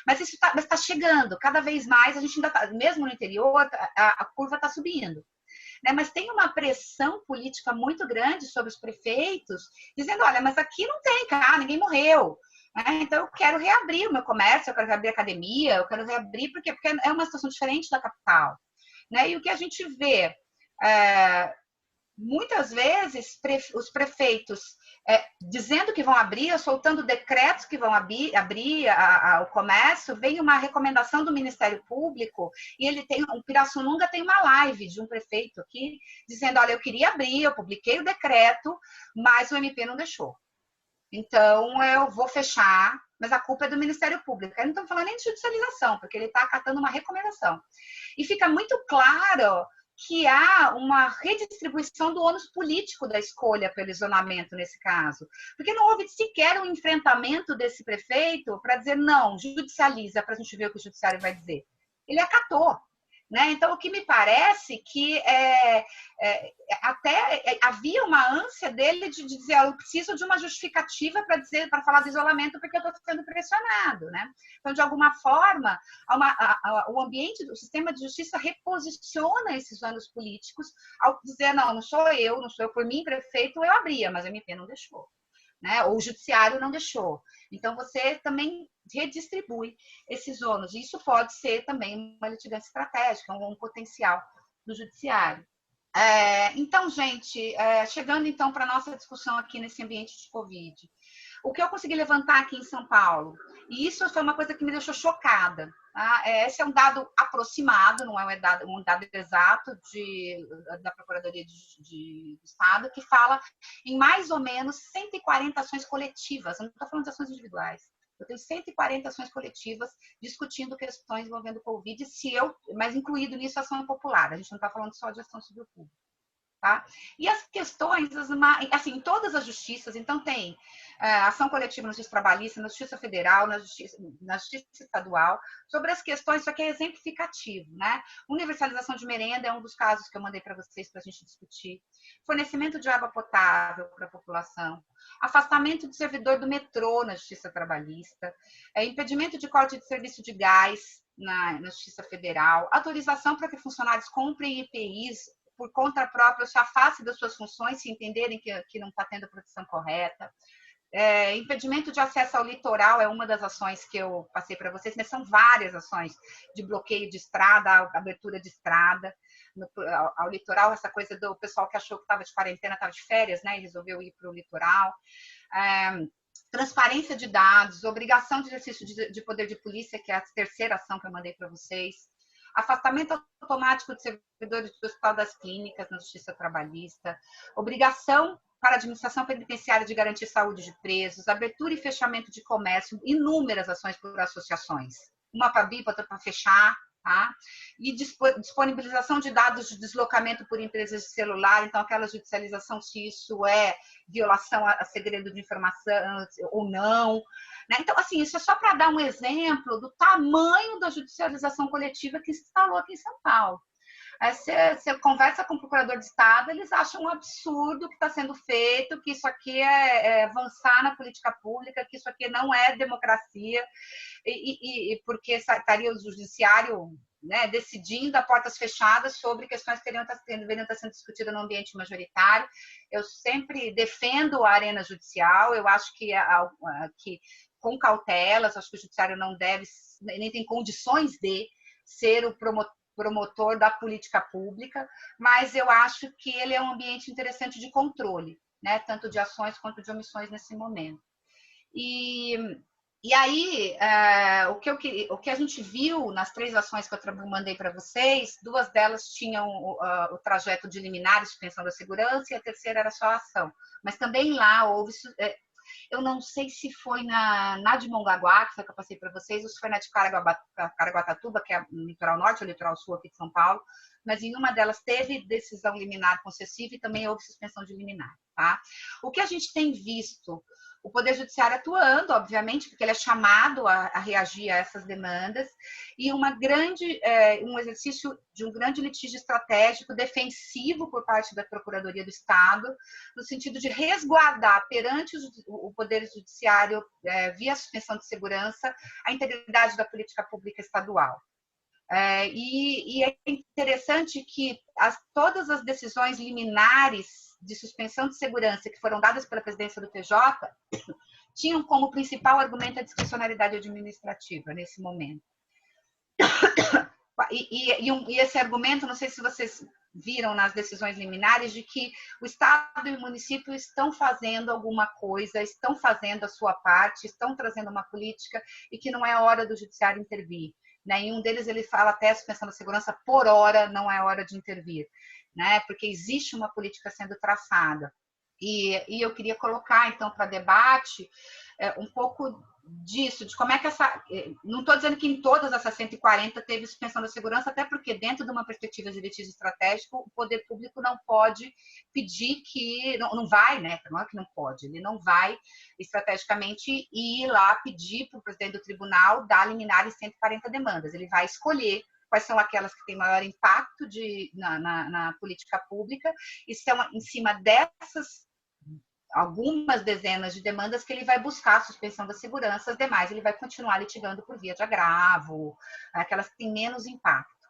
Mas isso está chegando, cada vez mais, a gente ainda está, mesmo no interior, a curva está subindo. Né? Mas tem uma pressão política muito grande sobre os prefeitos, dizendo, olha, mas aqui não tem ninguém morreu. Então, eu quero reabrir o meu comércio, eu quero reabrir a academia, eu quero reabrir, porque é uma situação diferente da capital. Né? E o que a gente vê, muitas vezes, os prefeitos dizendo que vão abrir, soltando decretos que vão abrir o comércio, vem uma recomendação do Ministério Público, e o Pirassununga tem uma live de um prefeito aqui, dizendo, olha, eu queria abrir, eu publiquei o decreto, mas o MP não deixou. Então, eu vou fechar, mas a culpa é do Ministério Público. Aí não estamos falando nem de judicialização, porque ele está acatando uma recomendação. E fica muito claro que há uma redistribuição do ônus político da escolha pelo isolamento nesse caso. Porque não houve sequer um enfrentamento desse prefeito para dizer, não, judicializa, para a gente ver o que o judiciário vai dizer. Ele acatou. Né? Então, o que me parece que até havia uma ânsia dele de dizer, eu preciso de uma justificativa para falar do isolamento porque eu estou sendo pressionado. Né? Então, de alguma forma, o ambiente, o sistema de justiça reposiciona esses ônus políticos ao dizer, não sou eu por mim, prefeito, eu abria, mas a MP não deixou. Né? Ou o judiciário não deixou. Então, você também redistribui esses ônus. Isso pode ser também uma litigância estratégica, um potencial do judiciário. Então, gente, chegando então para a nossa discussão aqui nesse ambiente de Covid, o que eu consegui levantar aqui em São Paulo, e isso foi uma coisa que me deixou chocada. Tá? Esse é um dado aproximado, não é um dado exato da Procuradoria do Estado, que fala em mais ou menos 140 ações coletivas, eu não estou falando de ações individuais. Eu tenho 140 ações coletivas discutindo questões envolvendo o Covid, mas incluído nisso a ação popular. A gente não está falando só de ação civil pública. Tá? E as questões, assim, em todas as justiças, então tem ação coletiva na Justiça Trabalhista, na Justiça Federal, na Justiça Estadual, sobre as questões, isso aqui é exemplificativo, né? Universalização de merenda é um dos casos que eu mandei para vocês para a gente discutir. Fornecimento de água potável para a população. Afastamento do servidor do metrô na Justiça Trabalhista. Impedimento de corte de serviço de gás na Justiça Federal. Autorização para que funcionários comprem EPIs por conta própria, se afaste das suas funções, se entenderem que não está tendo a proteção correta. Impedimento de acesso ao litoral é uma das ações que eu passei para vocês, mas são várias ações de bloqueio de estrada, abertura de estrada ao litoral, essa coisa do pessoal que achou que estava de quarentena, estava de férias, né, e resolveu ir para o litoral. Transparência de dados, obrigação de exercício de poder de polícia, que é a terceira ação que eu mandei para vocês. Afastamento automático de servidores do Hospital das Clínicas na Justiça Trabalhista, obrigação para a administração penitenciária de garantir saúde de presos, abertura e fechamento de comércio, inúmeras ações por associações, uma para abrir, outra para fechar, tá? E disponibilização de dados de deslocamento por empresas de celular, então aquela judicialização, se isso é violação a segredo de informação ou não. Né? Então, assim, isso é só para dar um exemplo do tamanho da judicialização coletiva que se instalou aqui em São Paulo. Você conversa com o procurador de Estado, eles acham um absurdo o que está sendo feito, que isso aqui é avançar na política pública, que isso aqui não é democracia, e porque estaria o judiciário, né, decidindo a portas fechadas sobre questões que deveriam estar sendo discutidas no ambiente majoritário. Eu sempre defendo a arena judicial, eu acho que com cautelas, acho que o judiciário não deve, nem tem condições de ser o promotor da política pública, mas eu acho que ele é um ambiente interessante de controle. né, tanto de ações quanto de omissões nesse momento. E aí, o que a gente viu nas 3 ações que eu mandei para vocês, 2 delas tinham o trajeto de liminar, suspensão da segurança, e a terceira era só a ação. Mas também lá houve... eu não sei se foi na de Mongaguá, que foi que eu passei para vocês, ou se foi na de Caraguatatuba, que é o litoral norte ou o litoral sul aqui de São Paulo, mas em uma delas teve decisão liminar concessiva e também houve suspensão de liminar. Tá? O que a gente tem visto... O Poder Judiciário atuando, obviamente, porque ele é chamado a reagir a essas demandas, e um exercício de um grande litígio estratégico defensivo por parte da Procuradoria do Estado, no sentido de resguardar perante o Poder Judiciário, via suspensão de segurança, a integridade da política pública estadual. E é interessante que todas as decisões liminares de suspensão de segurança que foram dadas pela presidência do TJ tinham como principal argumento a discricionariedade administrativa nesse momento. E esse argumento, não sei se vocês viram nas decisões liminares, de que o Estado e o município estão fazendo alguma coisa, estão fazendo a sua parte, estão trazendo uma política e que não é hora do judiciário intervir. Em um deles ele fala até suspensão da segurança por hora, não é hora de intervir, né? Porque existe uma política sendo traçada. E eu queria colocar, então, para debate um pouco disso, de como é que não estou dizendo que em todas essas 140 teve suspensão da segurança, até porque dentro de uma perspectiva de litígio estratégico, o poder público não pode pedir que, não vai, né? Não é que não pode, ele não vai estrategicamente ir lá pedir para o presidente do tribunal dar liminar em 140 demandas, ele vai escolher quais são aquelas que têm maior impacto na política pública, e são em cima dessas algumas dezenas de demandas que ele vai buscar a suspensão da segurança, as demais ele vai continuar litigando por via de agravo, aquelas que têm menos impacto.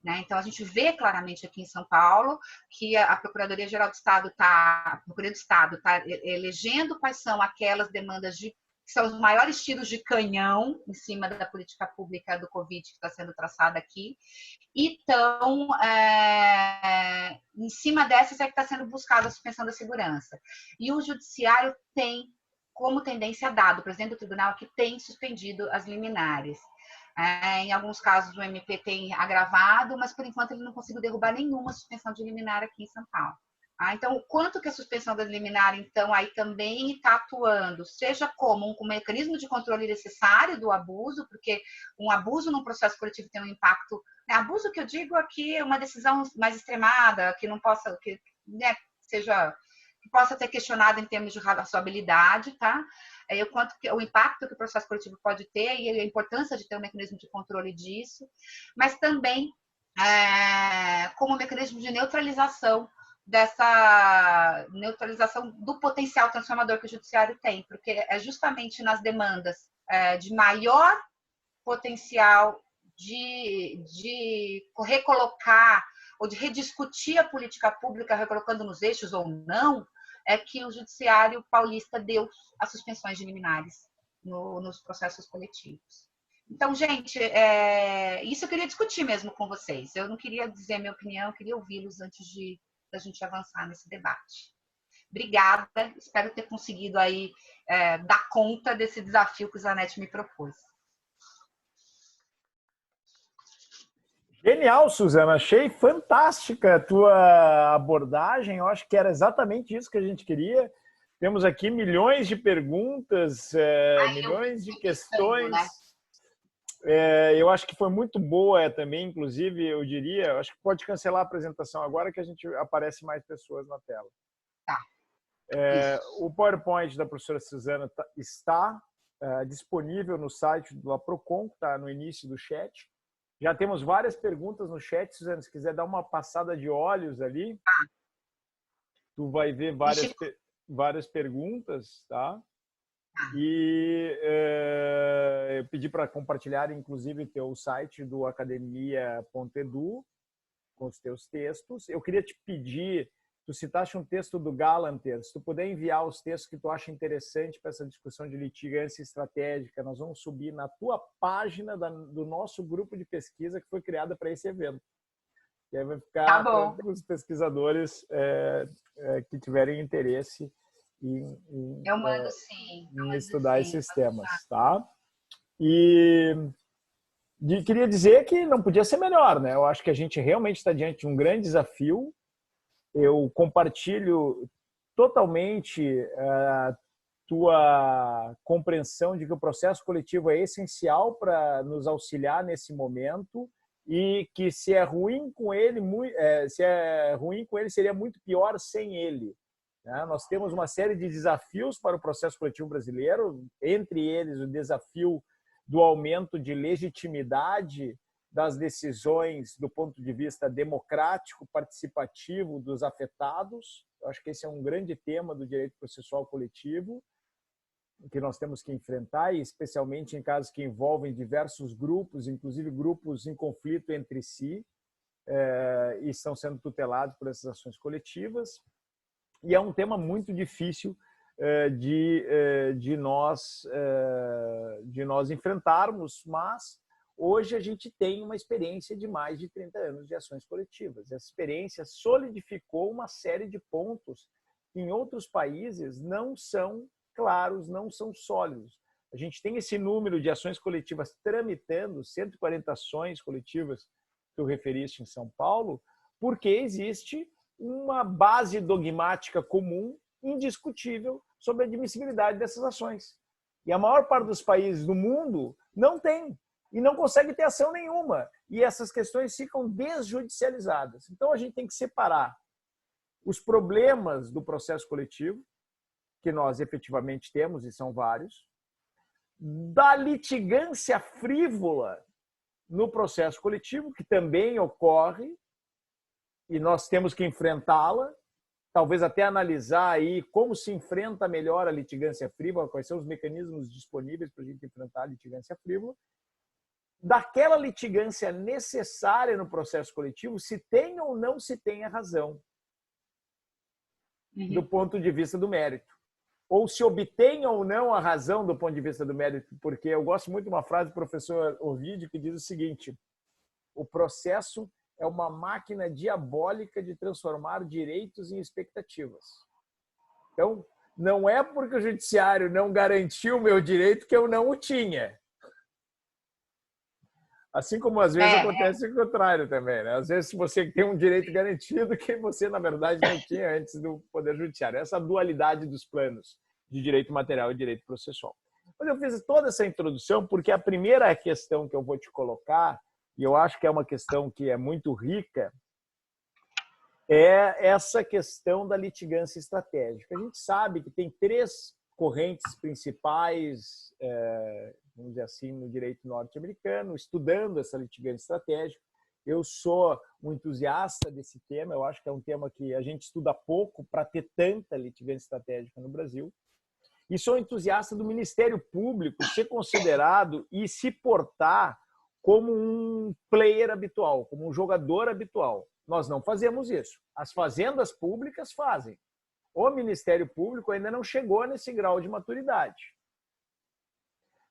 Né? Então, a gente vê claramente aqui em São Paulo que a Procuradoria-Geral do Estado a Procuradoria do Estado está elegendo quais são aquelas demandas que são os maiores tiros de canhão em cima da política pública do Covid que está sendo traçada aqui, e então, em cima dessas é que está sendo buscada a suspensão da segurança. E o Judiciário tem como tendência dado, o presidente do tribunal que tem suspendido as liminares. Em alguns casos o MP tem agravado, mas por enquanto ele não conseguiu derrubar nenhuma suspensão de liminar aqui em São Paulo. Então, o quanto que a suspensão da liminar, então, aí também está atuando, seja como um mecanismo de controle necessário do abuso, porque um abuso num processo coletivo tem um impacto, abuso que eu digo aqui é uma decisão mais extremada, que não possa, que possa ser questionada em termos de razoabilidade, tá? O impacto que o processo coletivo pode ter e a importância de ter um mecanismo de controle disso, mas também como um mecanismo de neutralização do potencial transformador que o judiciário tem, porque é justamente nas demandas de maior potencial de recolocar ou de rediscutir a política pública, recolocando nos eixos ou não, é que o judiciário paulista deu as suspensões de liminares nos processos coletivos. Então, gente, isso eu queria discutir mesmo com vocês. Eu não queria dizer a minha opinião, eu queria ouvi-los antes da gente avançar nesse debate. Obrigada, espero ter conseguido aí dar conta desse desafio que o Zanetti me propôs. Genial, Suzana. Achei fantástica a tua abordagem. Eu acho que era exatamente isso que a gente queria. Temos aqui milhões de perguntas, milhões de questões. Né? Eu acho que foi muito boa também, inclusive, eu diria, acho que pode cancelar a apresentação agora que a gente aparece mais pessoas na tela. Tá. O PowerPoint da professora Suzana está disponível no site do Aprocon, que está no início do chat. Já temos várias perguntas no chat, Suzana, se quiser dar uma passada de olhos ali, tu vai ver várias perguntas, tá? E eu pedi para compartilhar, inclusive, teu site do academia.edu com os teus textos. Eu queria te pedir, tu citaste um texto do Galanter, se tu puder enviar os textos que tu acha interessante para essa discussão de litigância estratégica, nós vamos subir na tua página do nosso grupo de pesquisa que foi criada para esse evento. que aí vai Tá ficar bom. para os pesquisadores que tiverem interesse Eu mando sim. Eu em mando estudar sim. esses temas, tá? E queria dizer que não podia ser melhor, né? Eu acho que a gente realmente está diante de um grande desafio. Eu compartilho totalmente a tua compreensão de que o processo coletivo é essencial para nos auxiliar nesse momento e que se é ruim com ele, seria muito pior sem ele. Né? Nós temos uma série de desafios para o processo coletivo brasileiro, entre eles o desafio do aumento de legitimidade das decisões do ponto de vista democrático, participativo dos afetados. Eu acho que esse é um grande tema do direito processual coletivo que nós temos que enfrentar, e especialmente em casos que envolvem diversos grupos, inclusive grupos em conflito entre si, e estão sendo tutelados por essas ações coletivas. E é um tema muito difícil de nós enfrentarmos, mas hoje a gente tem uma experiência de mais de 30 anos de ações coletivas. Essa experiência solidificou uma série de pontos que em outros países não são claros, não são sólidos. A gente tem esse número de ações coletivas tramitando, 140 ações coletivas que tu referiste em São Paulo, porque existe uma base dogmática comum, indiscutível, sobre a admissibilidade dessas ações. E a maior parte dos países do mundo não tem, e não consegue ter ação nenhuma. E essas questões ficam desjudicializadas. Então, a gente tem que separar os problemas do processo coletivo, que nós efetivamente temos, e são vários, da litigância frívola no processo coletivo, que também ocorre, e nós temos que enfrentá-la, talvez até analisar aí como se enfrenta melhor a litigância frívola, quais são os mecanismos disponíveis para a gente enfrentar a litigância frívola, daquela litigância necessária no processo coletivo, se tem ou não se tem a razão, do ponto de vista do mérito. Ou se obtém ou não a razão do ponto de vista do mérito, porque eu gosto muito de uma frase do professor Ovidio que diz o seguinte: o processo é uma máquina diabólica de transformar direitos em expectativas. Então, não é porque o judiciário não garantiu o meu direito que eu não o tinha. Assim como às vezes acontece o contrário também, né? Às vezes você tem um direito garantido que você, na verdade, não tinha antes do Poder Judiciário. Essa dualidade dos planos de direito material e direito processual. Mas eu fiz toda essa introdução porque a primeira questão que eu vou te colocar, e eu acho que é uma questão que é muito rica, é essa questão da litigância estratégica. A gente sabe que tem três correntes principais, vamos dizer assim, no direito norte-americano, estudando essa litigância estratégica. Eu sou um entusiasta desse tema, eu acho que é um tema que a gente estuda pouco para ter tanta litigância estratégica no Brasil. E sou entusiasta do Ministério Público ser considerado e se portar como um player habitual, como um jogador habitual. Nós não fazemos isso. As fazendas públicas fazem. O Ministério Público ainda não chegou nesse grau de maturidade.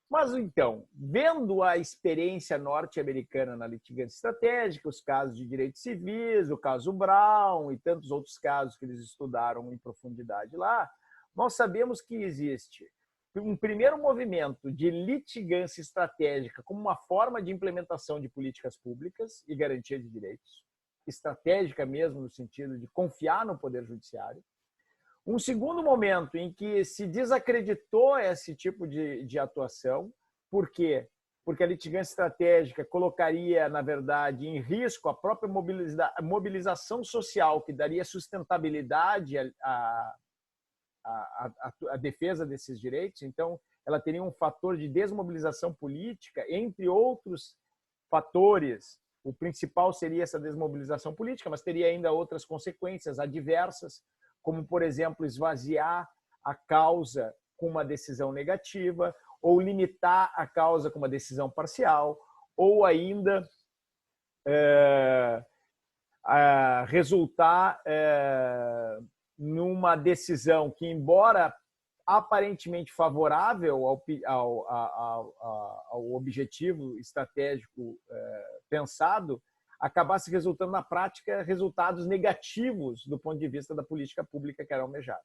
Mas, então, vendo a experiência norte-americana na litigância estratégica, os casos de direitos civis, o caso Brown e tantos outros casos que eles estudaram em profundidade lá, nós sabemos que existe um primeiro movimento de litigância estratégica como uma forma de implementação de políticas públicas e garantia de direitos, estratégica mesmo no sentido de confiar no Poder Judiciário. Um segundo momento em que se desacreditou esse tipo de atuação. Por quê? Porque a litigância estratégica colocaria, na verdade, em risco a própria mobilização social, que daria sustentabilidade à defesa desses direitos. Então, ela teria um fator de desmobilização política, entre outros fatores. O principal seria essa desmobilização política, mas teria ainda outras consequências adversas, como, por exemplo, esvaziar a causa com uma decisão negativa, ou limitar a causa com uma decisão parcial, ou ainda resultar numa decisão que, embora aparentemente favorável ao objetivo estratégico pensado, acabasse resultando na prática resultados negativos do ponto de vista da política pública que era almejada.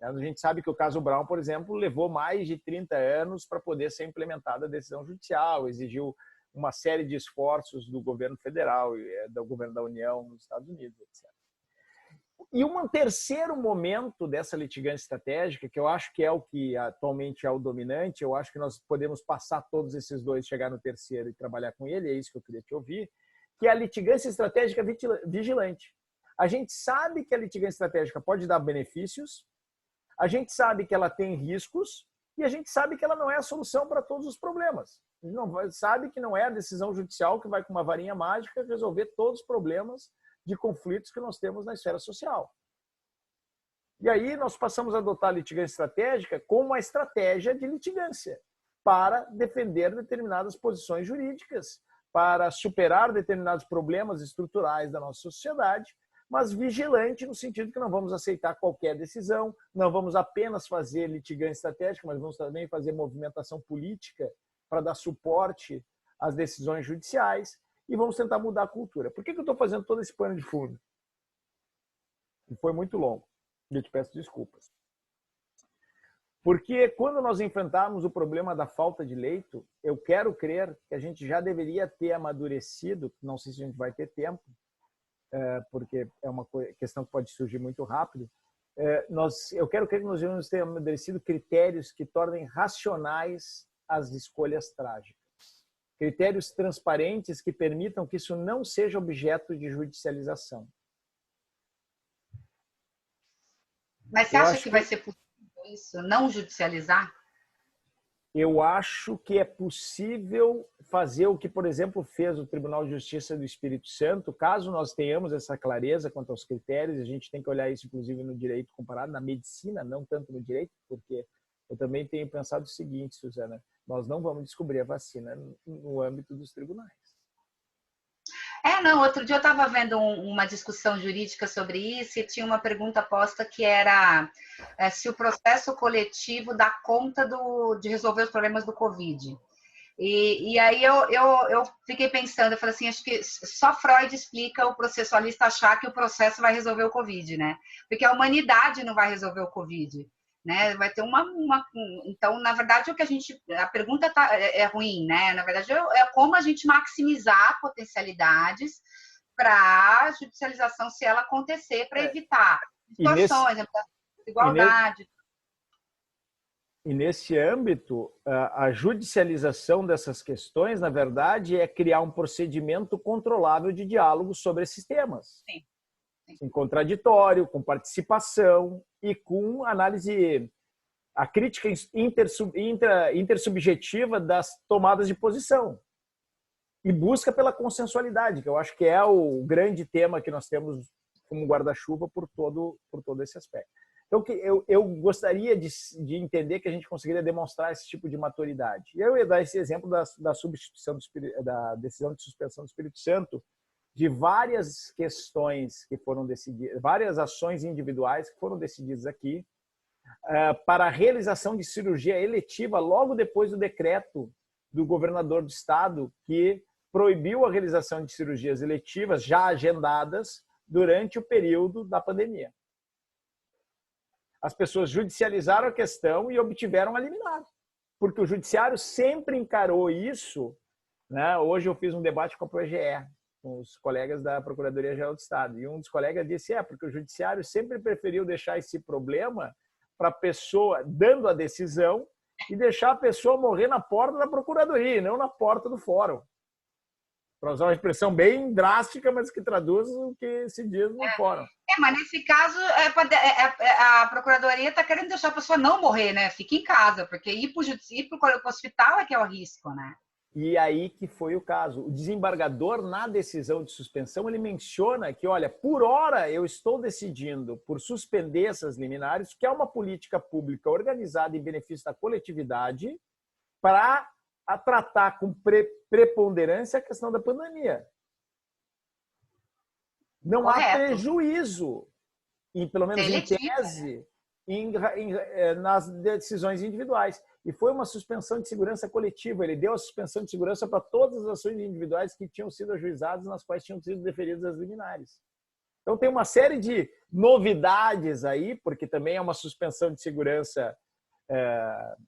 A gente sabe que o caso Brown, por exemplo, levou mais de 30 anos para poder ser implementada a decisão judicial, exigiu uma série de esforços do governo federal, do governo da União, nos Estados Unidos, etc. E um terceiro momento dessa litigância estratégica, que eu acho que é o que atualmente é o dominante, eu acho que nós podemos passar todos esses dois, chegar no terceiro e trabalhar com ele, é isso que eu queria te ouvir, que é a litigância estratégica vigilante. A gente sabe que a litigância estratégica pode dar benefícios, a gente sabe que ela tem riscos e a gente sabe que ela não é a solução para todos os problemas. A gente sabe que não é a decisão judicial que vai com uma varinha mágica resolver todos os problemas de conflitos que nós temos na esfera social. E aí nós passamos a adotar a litigância estratégica como uma estratégia de litigância para defender determinadas posições jurídicas, para superar determinados problemas estruturais da nossa sociedade, mas vigilante no sentido que não vamos aceitar qualquer decisão, não vamos apenas fazer litigância estratégica, mas vamos também fazer movimentação política para dar suporte às decisões judiciais e vamos tentar mudar a cultura. Por que eu estou fazendo todo esse pano de fundo? E foi muito longo, e eu te peço desculpas. Porque quando nós enfrentarmos o problema da falta de leito, eu quero crer que a gente já deveria ter amadurecido, não sei se a gente vai ter tempo, porque é uma questão que pode surgir muito rápido, eu quero crer que nós devemos ter amadurecido critérios que tornem racionais as escolhas trágicas. Critérios transparentes que permitam que isso não seja objeto de judicialização. Mas você acha que vai ser possível isso, não judicializar? Eu acho que é possível fazer o que, por exemplo, fez o Tribunal de Justiça do Espírito Santo. Caso nós tenhamos essa clareza quanto aos critérios, a gente tem que olhar isso, inclusive, no direito comparado, na medicina, não tanto no direito, porque eu também tenho pensado o seguinte, Suzana, nós não vamos descobrir a vacina no âmbito dos tribunais. Não, outro dia eu estava vendo uma discussão jurídica sobre isso e tinha uma pergunta posta que era se o processo coletivo dá conta de resolver os problemas do Covid. E aí eu fiquei pensando, eu falei assim, acho que só Freud explica o processualista achar que o processo vai resolver o Covid, né? Porque a humanidade não vai resolver o Covid. Né? Vai ter então, na verdade, a pergunta é ruim, né? Na verdade, é como a gente maximizar potencialidades para a judicialização, se ela acontecer, para evitar distorções, desigualdade. E nesse âmbito, a judicialização dessas questões, na verdade, é criar um procedimento controlável de diálogo sobre esses temas. Sim. Em contraditório, com participação e com análise, a crítica intersubjetiva das tomadas de posição. E busca pela consensualidade, que eu acho que é o grande tema que nós temos como guarda-chuva por todo esse aspecto. Então, eu gostaria de entender que a gente conseguiria demonstrar esse tipo de maturidade. E eu ia dar esse exemplo da substituição da decisão de suspensão do Espírito Santo, de várias questões que foram decididas, várias ações individuais que foram decididas aqui para a realização de cirurgia eletiva logo depois do decreto do governador do estado que proibiu a realização de cirurgias eletivas já agendadas durante o período da pandemia. As pessoas judicializaram a questão e obtiveram a liminar, porque o judiciário sempre encarou isso, né? Hoje eu fiz um debate com a PGE, com os colegas da Procuradoria-Geral do Estado. E um dos colegas disse, porque o judiciário sempre preferiu deixar esse problema para a pessoa, dando a decisão, e deixar a pessoa morrer na porta da Procuradoria, não na porta do fórum. Para usar uma expressão bem drástica, mas que traduz o que se diz no fórum. Mas nesse caso, a Procuradoria está querendo deixar a pessoa não morrer, né? Fica em casa, porque ir para o hospital é que é o risco, né? E aí que foi o caso. O desembargador, na decisão de suspensão, ele menciona que, olha, por hora eu estou decidindo por suspender essas liminares, que é uma política pública organizada em benefício da coletividade para tratar com preponderância a questão da pandemia. Não há prejuízo, pelo menos em tese, nas decisões individuais. e foi uma suspensão de segurança coletiva. Ele deu a suspensão de segurança para todas as ações individuais que tinham sido ajuizadas, nas quais tinham sido deferidas as liminares. Então, tem uma série de novidades aí, porque também é uma suspensão de segurança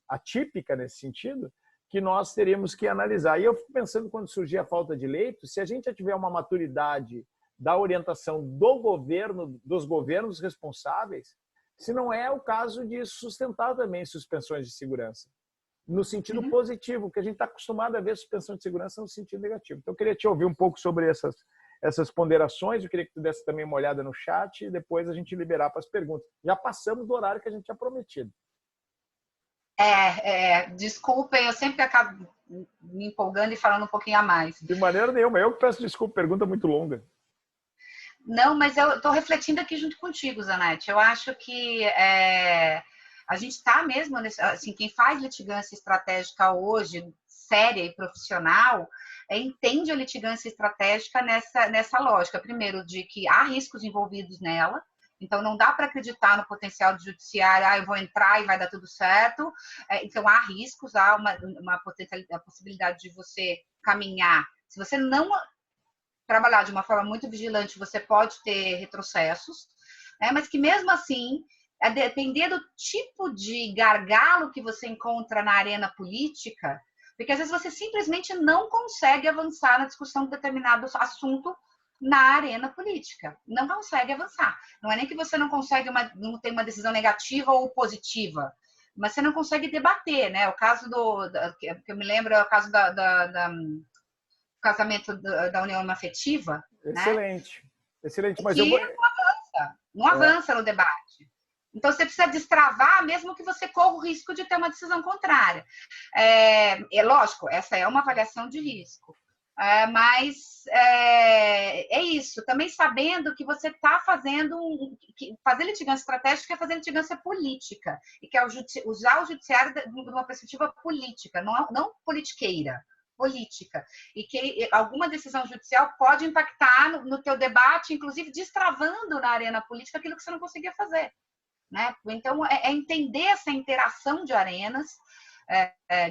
atípica nesse sentido, que nós teríamos que analisar. E eu fico pensando, quando surgir a falta de leitos, se a gente já tiver uma maturidade da orientação do governo, dos governos responsáveis, se não é o caso de sustentar também suspensões de segurança, no sentido positivo, que a gente está acostumado a ver suspensão de segurança no sentido negativo. Então, eu queria te ouvir um pouco sobre essas ponderações, eu queria que tu desse também uma olhada no chat e depois a gente liberar para as perguntas. Já passamos do horário que a gente tinha prometido. Desculpem, eu sempre acabo me empolgando e falando um pouquinho a mais. De maneira nenhuma, eu que peço desculpa, pergunta muito longa. Não, mas eu estou refletindo aqui junto contigo, Zanetti. Eu acho que a gente está mesmo, assim, quem faz litigância estratégica hoje, séria e profissional, entende a litigância estratégica nessa lógica. Primeiro, de que há riscos envolvidos nela, então não dá para acreditar no potencial do judiciário, eu vou entrar e vai dar tudo certo. Então há riscos, há a possibilidade de você caminhar. Se você não trabalhar de uma forma muito vigilante, você pode ter retrocessos, né? Mas que mesmo assim, a depender do tipo de gargalo que você encontra na arena política, porque às vezes você simplesmente não consegue avançar na discussão de determinado assunto na arena política. Não consegue avançar. Não é nem que você não consegue não tem uma decisão negativa ou positiva, mas você não consegue debater, né? O caso que eu me lembro é o caso casamento da união afetiva. Excelente. Né? Excelente. Mas que não avança no debate. Então, você precisa destravar, mesmo que você corra o risco de ter uma decisão contrária. Lógico, essa é uma avaliação de risco. Mas é isso. Também sabendo que você está fazendo... fazer litigância estratégica é fazer litigância política. E que é usar o judiciário de uma perspectiva política, não politiqueira. Política, e que alguma decisão judicial pode impactar no teu debate, inclusive destravando na arena política aquilo que você não conseguia fazer. Né? Então, entender essa interação de arenas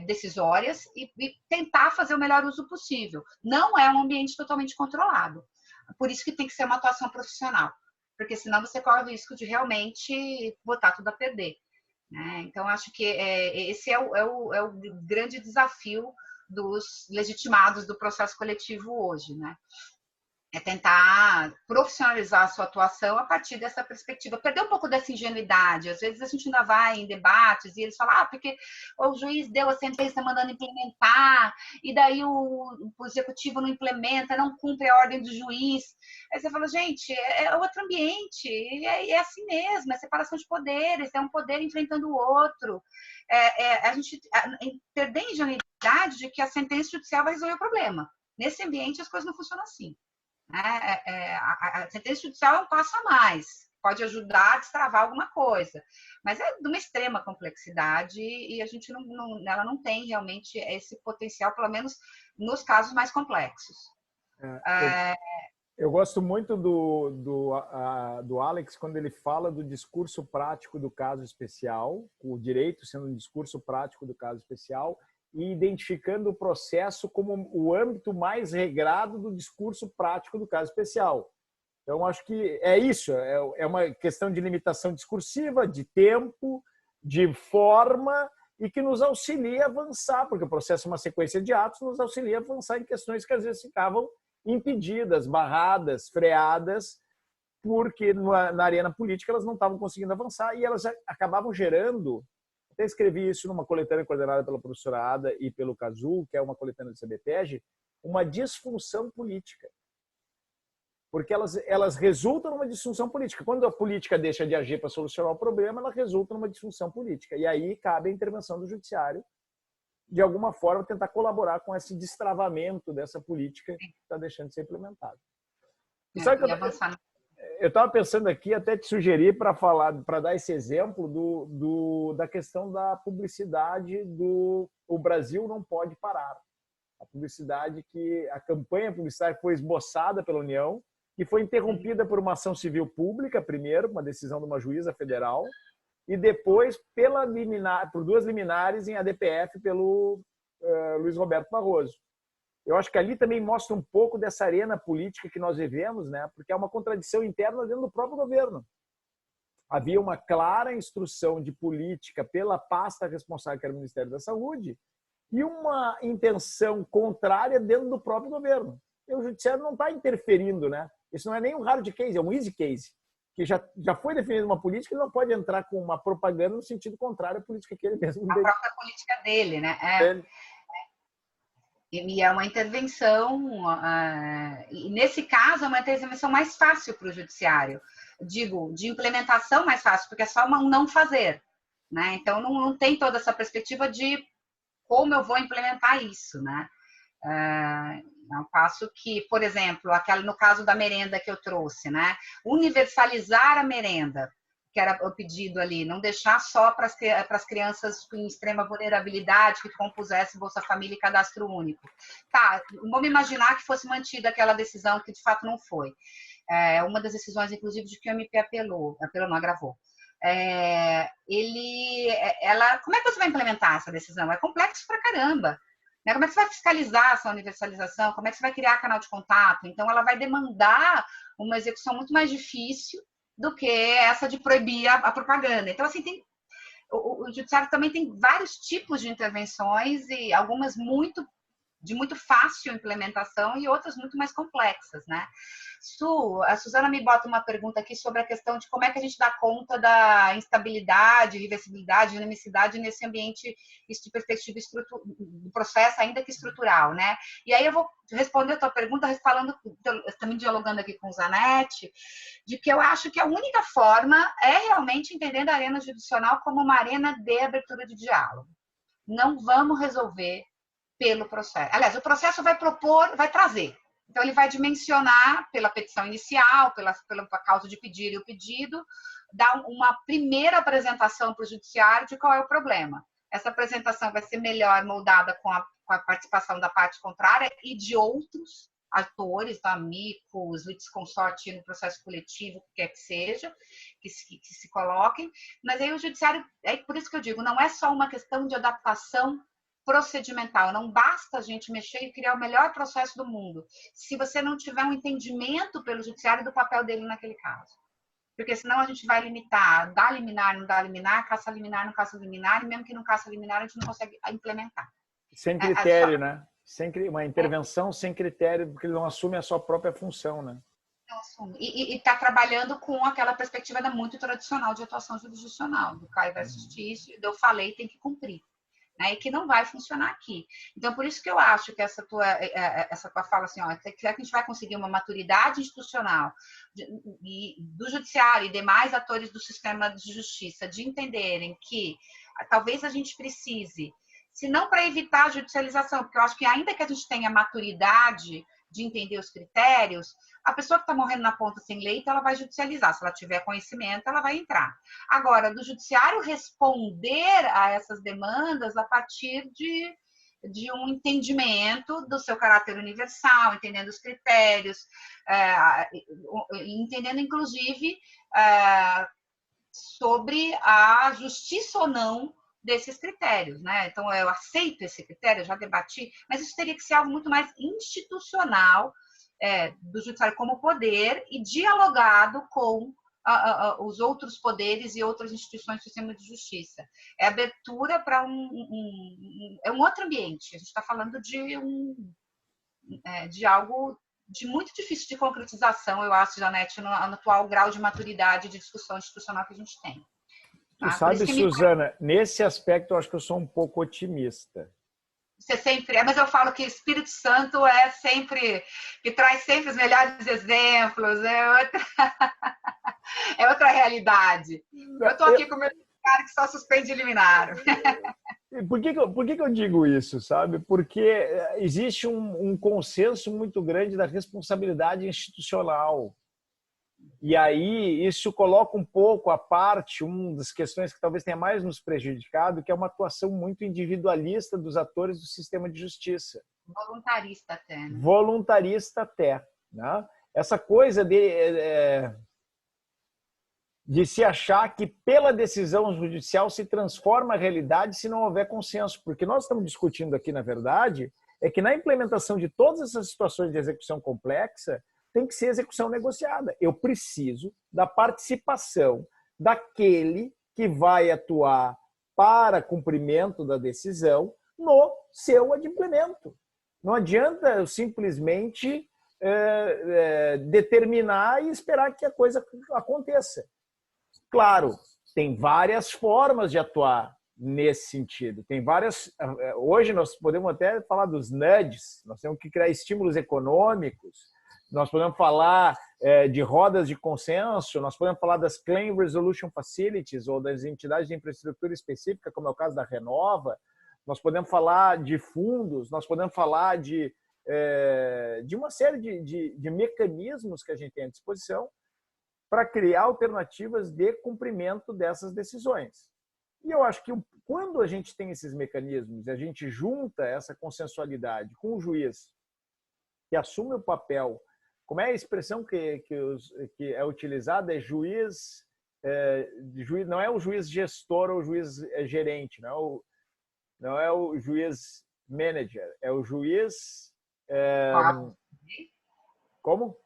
decisórias e tentar fazer o melhor uso possível. Não é um ambiente totalmente controlado. Por isso que tem que ser uma atuação profissional, porque senão você corre o risco de realmente botar tudo a perder. Né? Então, acho que esse é o grande desafio dos legitimados do processo coletivo hoje, né? É tentar profissionalizar a sua atuação a partir dessa perspectiva. Perder um pouco dessa ingenuidade. Às vezes a gente ainda vai em debates e eles falam porque o juiz deu a sentença mandando implementar e daí o executivo não implementa, não cumpre a ordem do juiz. Aí você fala, gente, é outro ambiente, é assim mesmo, é separação de poderes, é um poder enfrentando o outro. A gente perder a ingenuidade de que a sentença judicial vai resolver o problema. Nesse ambiente as coisas não funcionam assim. A sentença judicial é um passo a mais, pode ajudar a destravar alguma coisa, mas é de uma extrema complexidade e a gente ela não tem realmente esse potencial, pelo menos nos casos mais complexos. Eu gosto muito do Alex quando ele fala do discurso prático do caso especial, o direito sendo um discurso prático do caso especial, e identificando o processo como o âmbito mais regrado do discurso prático do caso especial. Então, acho que é isso, é uma questão de limitação discursiva, de tempo, de forma, e que nos auxilia a avançar, porque o processo é uma sequência de atos, nos auxilia a avançar em questões que às vezes ficavam impedidas, barradas, freadas, porque na arena política elas não estavam conseguindo avançar e elas acabavam gerando. Até escrevi isso numa coletânea coordenada pela professora Ada e pelo Cazu, que é uma coletânea do CBPEG, uma disfunção política. Porque elas resultam numa disfunção política. Quando a política deixa de agir para solucionar o problema, ela resulta numa disfunção política. E aí cabe a intervenção do judiciário, de alguma forma, tentar colaborar com esse destravamento dessa política que está deixando de ser implementada. Sabe eu estava pensando aqui, até te sugerir para dar esse exemplo da questão da publicidade o Brasil não pode parar. A publicidade a campanha publicitária foi esboçada pela União e foi interrompida por uma ação civil pública, primeiro, uma decisão de uma juíza federal, e depois por 2 liminares em ADPF pelo Luiz Roberto Barroso. Eu acho que ali também mostra um pouco dessa arena política que nós vivemos, né? Porque é uma contradição interna dentro do próprio governo. Havia uma clara instrução de política pela pasta responsável, que era o Ministério da Saúde, e uma intenção contrária dentro do próprio governo. E o judiciário não está interferindo, né? Isso não é nem um hard case, é um easy case, que já foi definida uma política e não pode entrar com uma propaganda no sentido contrário à política que ele mesmo a própria política dele, né? E é uma intervenção, e nesse caso é uma intervenção mais fácil para o judiciário, digo, de implementação mais fácil, porque é só um não fazer, né? Então não tem toda essa perspectiva de como eu vou implementar isso, né? Ao passo que, por exemplo, no caso da merenda que eu trouxe, né? Universalizar a merenda, que era o pedido ali, não deixar só para as crianças em extrema vulnerabilidade que compusesse Bolsa Família e cadastro único. Tá, vamos imaginar que fosse mantida aquela decisão, que de fato não foi. Uma das decisões, inclusive, de que o MP apelou não agravou. Como é que você vai implementar essa decisão? É complexo pra caramba. Como é que você vai fiscalizar essa universalização? Como é que você vai criar canal de contato? Então, ela vai demandar uma execução muito mais difícil do que essa de proibir a propaganda. Então, assim, o judiciário também tem vários tipos de intervenções e algumas de muito fácil implementação e outras muito mais complexas, né? A Suzana me bota uma pergunta aqui sobre a questão de como é que a gente dá conta da instabilidade, reversibilidade, dinamicidade nesse ambiente de perspectiva do processo, ainda que estrutural, né? E aí eu vou responder a tua pergunta também dialogando aqui com o Zanetti, de que eu acho que a única forma é realmente entendendo a arena judicial como uma arena de abertura de diálogo. Não vamos resolver pelo processo. Aliás, o processo vai trazer. Então, ele vai dimensionar pela petição inicial, pela causa de pedir e o pedido, dar uma primeira apresentação para o judiciário de qual é o problema. Essa apresentação vai ser melhor moldada com a participação da parte contrária e de outros atores, amigos, litisconsorte no processo coletivo, o que quer que seja, que se coloquem. Mas aí o judiciário, por isso que eu digo, não é só uma questão de adaptação procedimental, não basta a gente mexer e criar o melhor processo do mundo, se você não tiver um entendimento pelo judiciário do papel dele naquele caso. Porque senão a gente vai limitar, dá liminar, não dá liminar, caça liminar, não caça liminar, e mesmo que não caça liminar, a gente não consegue implementar. Sem critério, né? Uma intervenção sem critério, porque ele não assume a sua própria função, né? Não assume. E está trabalhando com aquela perspectiva muito tradicional de atuação jurisdicional, do CAI versus TIS, eu falei, tem que cumprir. Né, e que não vai funcionar aqui. Então, por isso que eu acho que essa tua fala assim, que a gente vai conseguir uma maturidade institucional do judiciário e demais atores do sistema de justiça de entenderem que talvez a gente precise, se não para evitar a judicialização, porque eu acho que ainda que a gente tenha maturidade de entender os critérios, a pessoa que está morrendo na ponta sem leito, ela vai judicializar. Se ela tiver conhecimento, ela vai entrar. Agora, do judiciário responder a essas demandas a partir de um entendimento do seu caráter universal, entendendo os critérios, entendendo, inclusive, sobre a justiça ou não desses critérios, né? Então, eu aceito esse critério, eu já debati, mas isso teria que ser algo muito mais institucional, do judiciário como poder e dialogado com os outros poderes e outras instituições do sistema de justiça. É abertura para um outro ambiente. A gente está falando de algo de muito difícil de concretização, eu acho, Janete, no atual grau de maturidade de discussão institucional que a gente tem. Tu sabe, Suzana, nesse aspecto eu acho que eu sou um pouco otimista. Você sempre mas eu falo que o Espírito Santo que traz sempre os melhores exemplos, é outra realidade. Eu estou aqui com o meu cara que só suspende e liminar. Por que eu digo isso, sabe? Porque existe um consenso muito grande da responsabilidade institucional. E aí isso coloca um pouco à parte uma das questões que talvez tenha mais nos prejudicado, que é uma atuação muito individualista dos atores do sistema de justiça. Voluntarista até. Né? Voluntarista até. Né? Essa coisa de... de se achar que pela decisão judicial se transforma a realidade se não houver consenso. Porque nós estamos discutindo aqui, na verdade, é que na implementação de todas essas situações de execução complexa, tem que ser execução negociada. Eu preciso da participação daquele que vai atuar para cumprimento da decisão no seu adimplemento. Não adianta eu simplesmente determinar e esperar que a coisa aconteça. Claro, tem várias formas de atuar nesse sentido. Tem várias. Hoje nós podemos até falar dos nudges, nós temos que criar estímulos econômicos, nós podemos falar de rodas de consenso, nós podemos falar das Claim Resolution Facilities ou das entidades de infraestrutura específica, como é o caso da Renova, nós podemos falar de fundos, nós podemos falar de uma série de mecanismos que a gente tem à disposição para criar alternativas de cumprimento dessas decisões. E eu acho que quando a gente tem esses mecanismos e a gente junta essa consensualidade com o juiz que assume o papel, como é a expressão que é utilizada, é juiz, não é o juiz gestor ou o juiz gerente, não é o juiz manager, é o juiz... Como?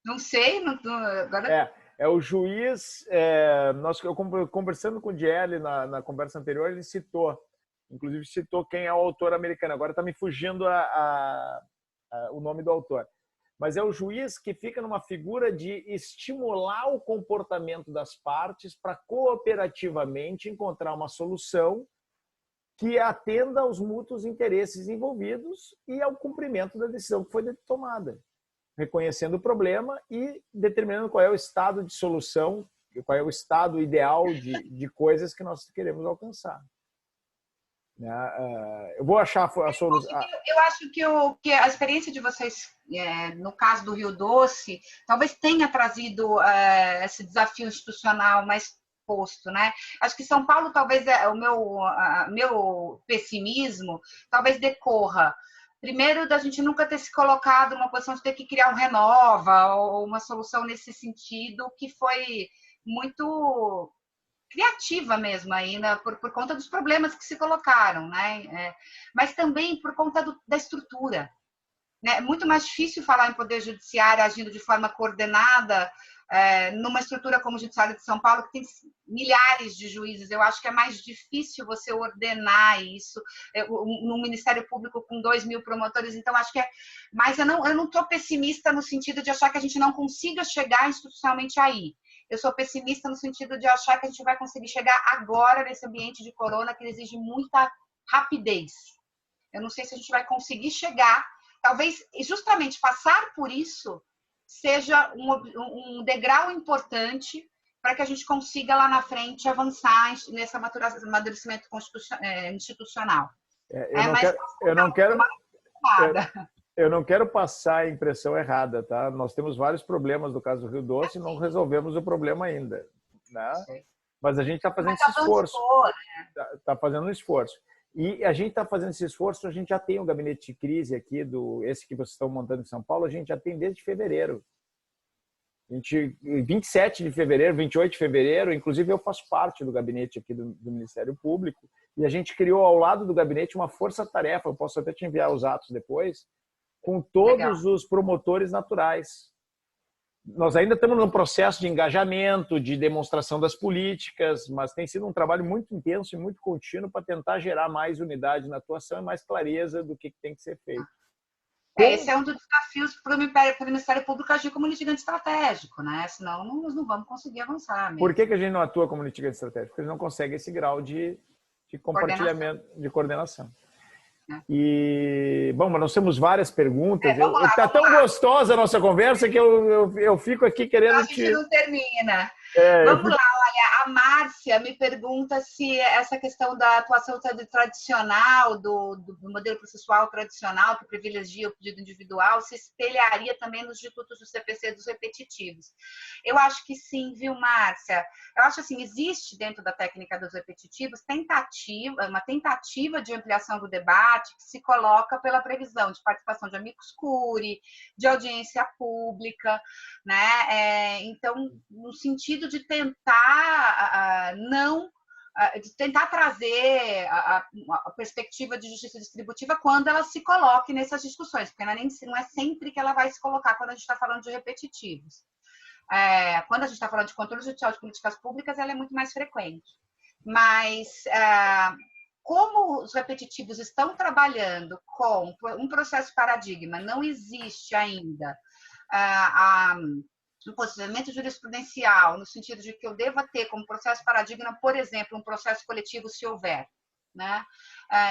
Não sei. Agora... É o juiz... eu conversando com o Diele na conversa anterior, ele inclusive citou quem é o autor americano. Agora está me fugindo o nome do autor. Mas é o juiz que fica numa figura de estimular o comportamento das partes para cooperativamente encontrar uma solução que atenda aos mútuos interesses envolvidos e ao cumprimento da decisão que foi tomada, reconhecendo o problema e determinando qual é o estado de solução, qual é o estado ideal de coisas que nós queremos alcançar. Eu vou achar a solução. Eu acho que a experiência de vocês, no caso do Rio Doce, talvez tenha trazido esse desafio institucional mais posto, né? Acho que São Paulo, talvez, o meu pessimismo, talvez decorra primeiro da gente nunca ter se colocado numa posição de ter que criar um Renova ou uma solução nesse sentido, que foi muito criativa mesmo aí, né? por conta dos problemas que se colocaram, né? Mas também por conta da estrutura. Né? É muito mais difícil falar em poder judiciário agindo de forma coordenada numa estrutura como o Judiciário de São Paulo, que tem milhares de juízes. Eu acho que é mais difícil você ordenar isso no Ministério Público com 2.000 promotores. Então, acho que mas eu não estou pessimista no sentido de achar que a gente não consiga chegar institucionalmente aí. Eu sou pessimista no sentido de achar que a gente vai conseguir chegar agora nesse ambiente de corona que exige muita rapidez. Eu não sei se a gente vai conseguir chegar. Talvez justamente passar por isso seja um degrau importante para que a gente consiga lá na frente avançar nesse amadurecimento institucional. Eu não quero passar a impressão errada, tá? Nós temos vários problemas do caso do Rio Doce e não resolvemos o problema ainda, né? Mas a gente está fazendo esse esforço. Está fazendo um esforço. E a gente está fazendo esse esforço, a gente já tem o gabinete de crise aqui, esse que vocês estão montando em São Paulo, a gente já tem desde fevereiro. 27 de fevereiro, 28 de fevereiro, inclusive eu faço parte do gabinete aqui do Ministério Público, e a gente criou ao lado do gabinete uma força-tarefa, eu posso até te enviar os atos depois, com todos os promotores naturais. Nós ainda estamos num processo de engajamento, de demonstração das políticas, mas tem sido um trabalho muito intenso e muito contínuo para tentar gerar mais unidade na atuação e mais clareza do que tem que ser feito. Esse é um dos desafios para o Ministério Público agir como litigante estratégico, né? Senão nós não vamos conseguir avançar mesmo. Por que a gente não atua como litigante estratégico? Porque a gente não consegue esse grau de compartilhamento, de coordenação. E, bom, mas nós temos várias perguntas. Está tão gostosa a nossa conversa que eu fico aqui querendo... A gente não termina. Vamos lá, A Márcia me pergunta se essa questão da atuação tradicional, do modelo processual tradicional, que privilegia o pedido individual, se espelharia também nos institutos do CPC dos repetitivos. Eu acho que sim, viu, Márcia? Eu acho assim, existe dentro da técnica dos repetitivos uma tentativa de ampliação do debate que se coloca pela previsão de participação de amicus curiae, de audiência pública, né? Então, no sentido de tentar de tentar trazer a perspectiva de justiça distributiva quando ela se coloque nessas discussões, porque não é sempre que ela vai se colocar quando a gente está falando de repetitivos. Quando a gente está falando de controle judicial de políticas públicas, ela é muito mais frequente. Mas, como os repetitivos estão trabalhando com um processo paradigma, não existe ainda um posicionamento jurisprudencial, no sentido de que eu deva ter como processo paradigma, por exemplo, um processo coletivo, se houver. Né?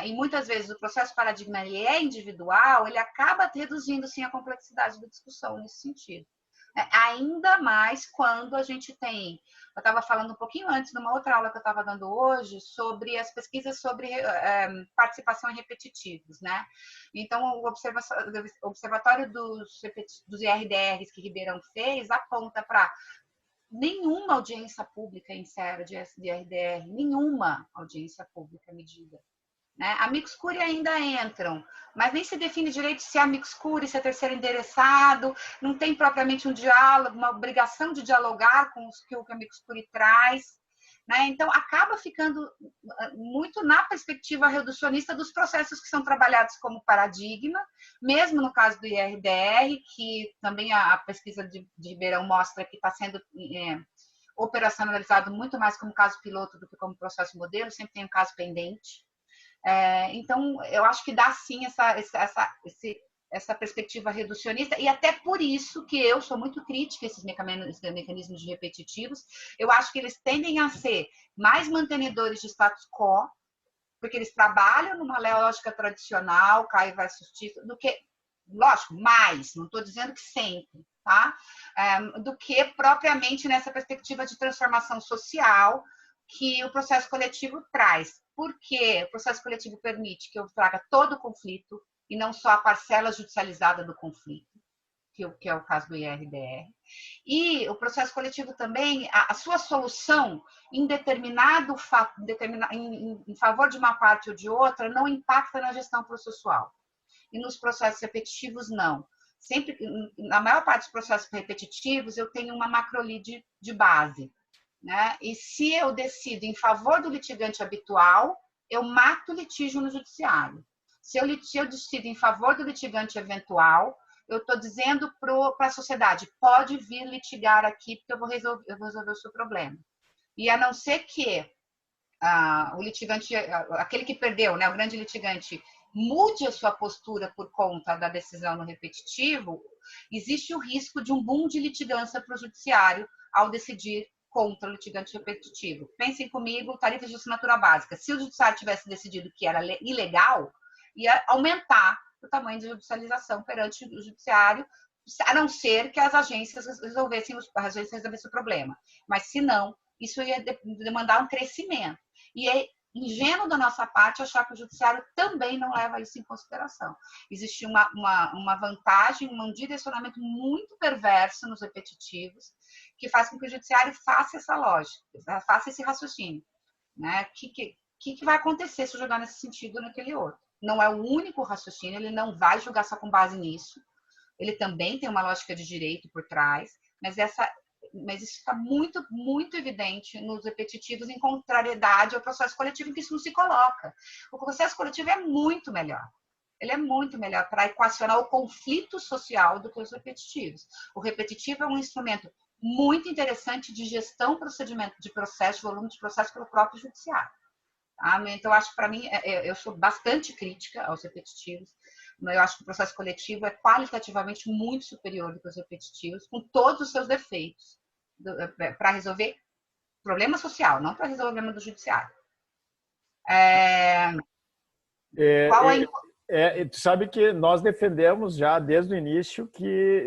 E muitas vezes o processo paradigma ele é individual, ele acaba reduzindo, sim, a complexidade da discussão nesse sentido. Ainda mais quando a gente tem... Eu estava falando um pouquinho antes, numa outra aula que eu estava dando hoje, sobre as pesquisas sobre participação em repetitivos, né? Então, o observatório dos IRDRs que Ribeirão fez aponta para nenhuma audiência pública em série de IRDR, nenhuma audiência pública medida. Né? Amicus curiae ainda entram, mas nem se define direito se é amicus curiae, se é terceiro endereçado, não tem propriamente um diálogo, uma obrigação de dialogar com o que o amicus curiae traz. Né? Então, acaba ficando muito na perspectiva reducionista dos processos que são trabalhados como paradigma, mesmo no caso do IRDR, que também a pesquisa de Ribeirão mostra que está sendo operacionalizado muito mais como caso piloto do que como processo modelo, sempre tem um caso pendente. Então, eu acho que dá sim essa perspectiva reducionista, e até por isso que eu sou muito crítica a esses mecanismos de repetitivos. Eu acho que eles tendem a ser mais mantenedores de status quo, porque eles trabalham numa lógica tradicional, Caio versus Tito, do que, lógico, mais, não estou dizendo que sempre, tá? Do que propriamente nessa perspectiva de transformação social que o processo coletivo traz. Porque o processo coletivo permite que eu traga todo o conflito e não só a parcela judicializada do conflito, que é o caso do IRDR. E o processo coletivo também, a sua solução em determinado fato, em favor de uma parte ou de outra, não impacta na gestão processual. E nos processos repetitivos, não. Sempre, na maior parte dos processos repetitivos, eu tenho uma macrolide de base. Né? E se eu decido em favor do litigante habitual, eu mato o litígio no judiciário. Se eu decido em favor do litigante eventual, eu estou dizendo para a sociedade, pode vir litigar aqui, porque eu vou resolver o seu problema. E a não ser que o litigante, aquele que perdeu, né, o grande litigante, mude a sua postura por conta da decisão no repetitivo, existe o risco de um boom de litigância para o judiciário ao decidir contra o litigante repetitivo. Pensem comigo, tarifas de assinatura básica. Se o judiciário tivesse decidido que era ilegal, ia aumentar o tamanho de judicialização perante o judiciário, a não ser que as agências resolvessem o problema. Mas, se não, isso ia demandar um crescimento. E é ingênuo da nossa parte achar que o judiciário também não leva isso em consideração. Existe uma vantagem, um direcionamento muito perverso nos repetitivos, que faz com que o judiciário faça essa lógica, faça esse raciocínio. Né? O que vai acontecer se eu jogar nesse sentido ou naquele outro? Não é o único raciocínio, ele não vai julgar só com base nisso. Ele também tem uma lógica de direito por trás, mas isso está muito, muito evidente nos repetitivos, em contrariedade ao processo coletivo, em que isso não se coloca. O processo coletivo é muito melhor. Ele é muito melhor para equacionar o conflito social do que os repetitivos. O repetitivo é um instrumento muito interessante de gestão procedimento de processo, volume de processo pelo próprio judiciário. Tá? Então, acho que, para mim, eu sou bastante crítica aos repetitivos, mas eu acho que o processo coletivo é qualitativamente muito superior do que os repetitivos, com todos os seus defeitos, para resolver problema social, não para resolver o problema do judiciário. Tu sabe que nós defendemos já desde o início,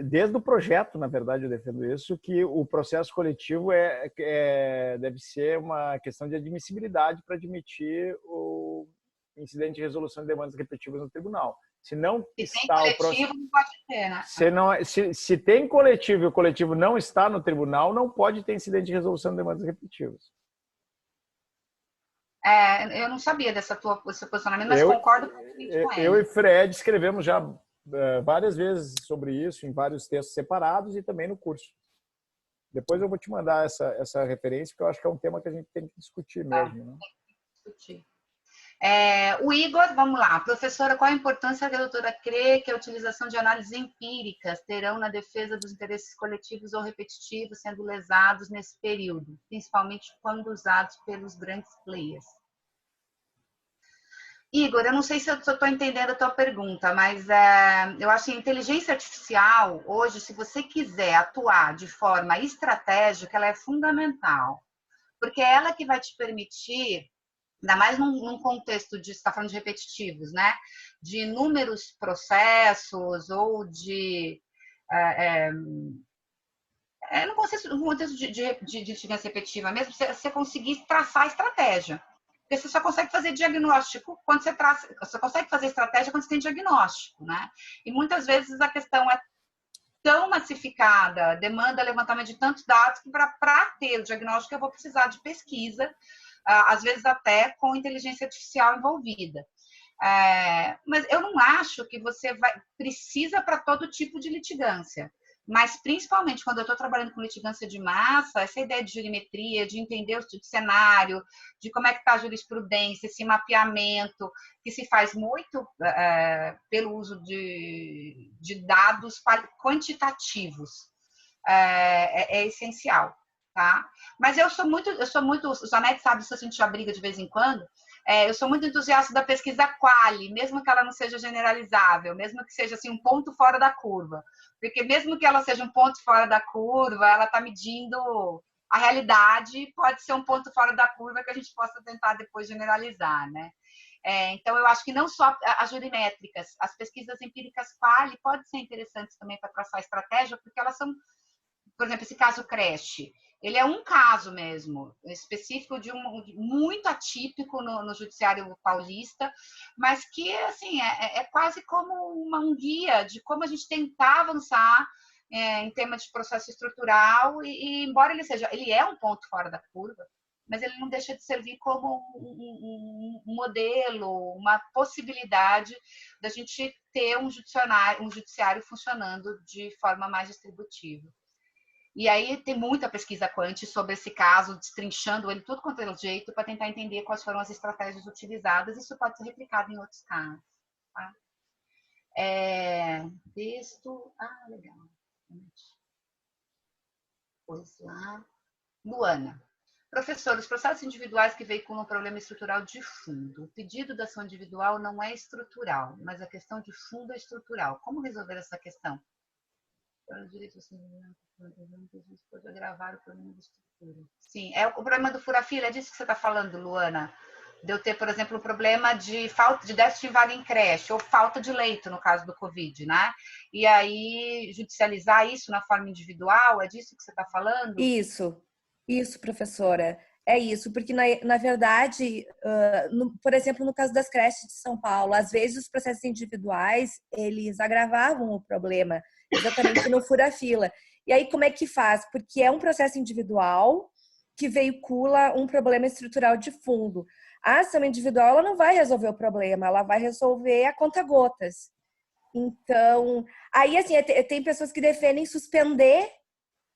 desde o projeto, na verdade, eu defendo isso, que o processo coletivo deve ser uma questão de admissibilidade para admitir o incidente de resolução de demandas repetitivas no tribunal. Se não está o coletivo, não pode ter, né? Se tem coletivo e o coletivo não está no tribunal, não pode ter incidente de resolução de demandas repetitivas. Eu não sabia desse posicionamento, mas concordo com ele. Eu e Fred escrevemos já várias vezes sobre isso, em vários textos separados e também no curso. Depois eu vou te mandar essa referência, porque eu acho que é um tema que a gente tem que discutir mesmo. Né? Tem que discutir. O Igor, vamos lá. Professora, qual a importância que a doutora crê que a utilização de análises empíricas terão na defesa dos interesses coletivos ou repetitivos sendo lesados nesse período, principalmente quando usados pelos grandes players? Igor, eu não sei se eu estou entendendo a tua pergunta, mas eu acho que a inteligência artificial, hoje, se você quiser atuar de forma estratégica, ela é fundamental, porque é ela que vai te permitir, ainda mais num contexto de, você está falando de repetitivos, né? De inúmeros processos ou de... no contexto de inteligência repetitiva mesmo, você conseguir traçar a estratégia. Porque você só consegue fazer diagnóstico quando você traça... Você consegue fazer estratégia quando você tem diagnóstico, né? E muitas vezes a questão é tão massificada, demanda levantamento de tantos dados, que para ter o diagnóstico eu vou precisar de pesquisa, às vezes até com inteligência artificial envolvida. Mas eu não acho que você precisa para todo tipo de litigância. Mas, principalmente, quando eu estou trabalhando com litigância de massa, essa ideia de jurimetria, de entender o tipo de cenário, de como é que está a jurisprudência, esse mapeamento, que se faz muito pelo uso de dados quantitativos, é essencial. Tá? Mas eu sou muito, o Janete sabe se eu sentir a briga de vez em quando, eu sou muito entusiasta da pesquisa quali, mesmo que ela não seja generalizável, mesmo que seja assim, um ponto fora da curva, porque mesmo que ela seja um ponto fora da curva, ela está medindo a realidade, pode ser um ponto fora da curva que a gente possa tentar depois generalizar, né? Então, eu acho que não só as jurimétricas, as pesquisas empíricas quali podem ser interessantes também para traçar estratégia, porque elas são, por exemplo, esse caso creche, ele é um caso mesmo, específico muito atípico no judiciário paulista, mas que assim, é quase como um guia de como a gente tentar avançar em tema de processo estrutural, e embora ele é um ponto fora da curva, mas ele não deixa de servir como um modelo, uma possibilidade da gente ter um judiciário funcionando de forma mais distributiva. E aí tem muita pesquisa quant sobre esse caso, destrinchando ele tudo quanto é jeito para tentar entender quais foram as estratégias utilizadas. Isso pode ser replicado em outros casos. Tá? Texto... legal. Pois lá. Luana. Professor, os processos individuais que veiculam um problema estrutural de fundo. O pedido da ação individual não é estrutural, mas a questão de fundo é estrutural. Como resolver essa questão? O direito pode agravar o problema de estrutura. Sim, o problema do fura-fila, é disso que você está falando, Luana. De eu ter, por exemplo, o problema de falta de déficit de vaga em creche, ou falta de leito, no caso do Covid, né? E aí, judicializar isso na forma individual, é disso que você está falando? Isso, professora. É isso, porque na verdade, por exemplo, no caso das creches de São Paulo, às vezes os processos individuais, eles agravavam o problema, exatamente no fura-fila. E aí, como é que faz? Porque é um processo individual que veicula um problema estrutural de fundo. A ação individual, ela não vai resolver o problema, ela vai resolver a conta-gotas. Então, aí, assim, tem pessoas que defendem suspender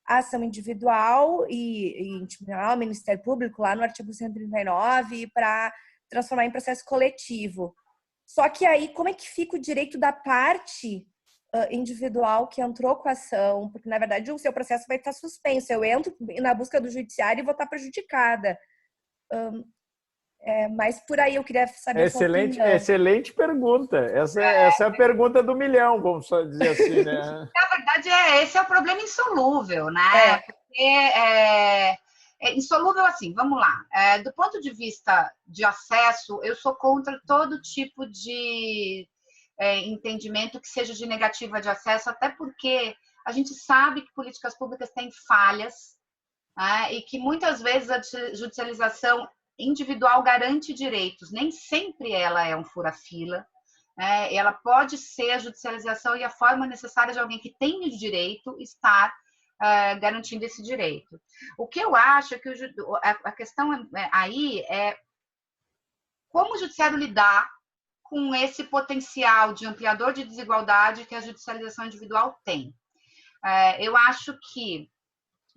a ação individual e intimar o Ministério Público lá no artigo 139 para transformar em processo coletivo. Só que aí, como é que fica o direito da parte individual que entrou com a ação? Porque, na verdade, o seu processo vai estar suspenso. Eu entro na busca do judiciário e vou estar prejudicada. Mas por aí eu queria saber excelente pergunta. Essa é a pergunta do milhão, vamos só dizer assim, né? Na verdade, esse é o problema insolúvel, né? Porque insolúvel assim, vamos lá. Do ponto de vista de acesso, eu sou contra todo tipo de entendimento que seja de negativa de acesso, até porque a gente sabe que políticas públicas têm falhas, né, e que muitas vezes a judicialização individual garante direitos, nem sempre ela é um fura-fila, né, ela pode ser a judicialização e a forma necessária de alguém que tem o direito estar garantindo esse direito. O que eu acho é que a questão aí é como o judiciário lidar com esse potencial de ampliador de desigualdade que a judicialização individual tem. Eu acho que,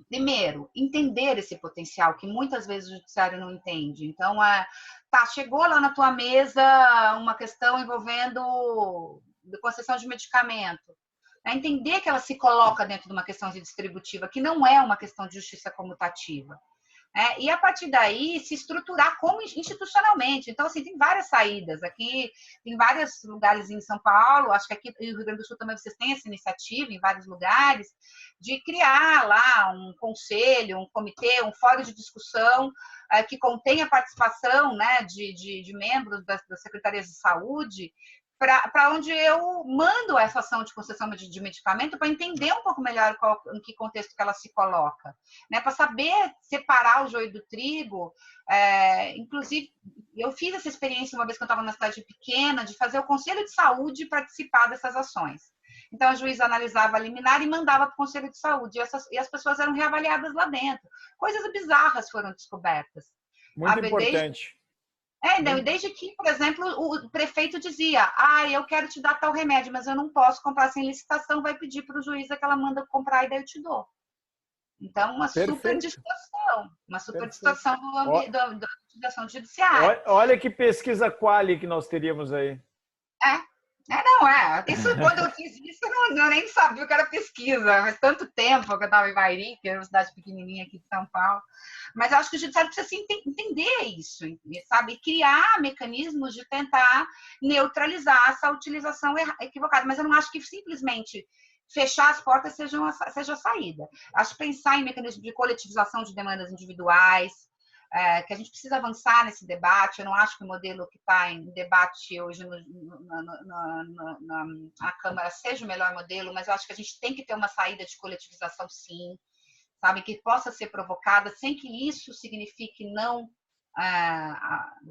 primeiro, entender esse potencial, que muitas vezes o judiciário não entende. Então, chegou lá na tua mesa uma questão envolvendo concessão de medicamento. Entender que ela se coloca dentro de uma questão distributiva, que não é uma questão de justiça comutativa. E a partir daí se estruturar como institucionalmente. Então, assim, tem várias saídas. Aqui tem vários lugares em São Paulo, acho que aqui no Rio Grande do Sul também vocês têm essa iniciativa em vários lugares, de criar lá um conselho, um comitê, um fórum de discussão que contenha a participação, né, de membros das secretarias de saúde, para onde eu mando essa ação de concessão de medicamento para entender um pouco melhor em que contexto que ela se coloca, né? Para saber separar o joio do trigo. Inclusive, eu fiz essa experiência uma vez que eu estava na cidade pequena, de fazer o Conselho de Saúde participar dessas ações. Então, a juíza analisava a liminar e mandava para o Conselho de Saúde, e as pessoas eram reavaliadas lá dentro. Coisas bizarras foram descobertas. Muito importante. Desde que, por exemplo, o prefeito dizia: eu quero te dar tal remédio, mas eu não posso comprar sem licitação, vai pedir para o juiz que ela manda comprar e daí eu te dou. Então, uma super distorção da legislação judiciária. Olha que pesquisa quali que nós teríamos aí. Isso, quando eu fiz isso, eu nem sabia o que era pesquisa. Faz tanto tempo que eu estava em Bairi, que é uma cidade pequenininha aqui de São Paulo. Mas eu acho que o judiciário precisa entender isso, sabe? Criar mecanismos de tentar neutralizar essa utilização equivocada. Mas eu não acho que simplesmente fechar as portas seja a saída. Acho que pensar em mecanismos de coletivização de demandas individuais, que a gente precisa avançar nesse debate. Eu não acho que o modelo que está em debate hoje na Câmara seja o melhor modelo, mas eu acho que a gente tem que ter uma saída de coletivização, sim, sabe, que possa ser provocada, sem que isso signifique não,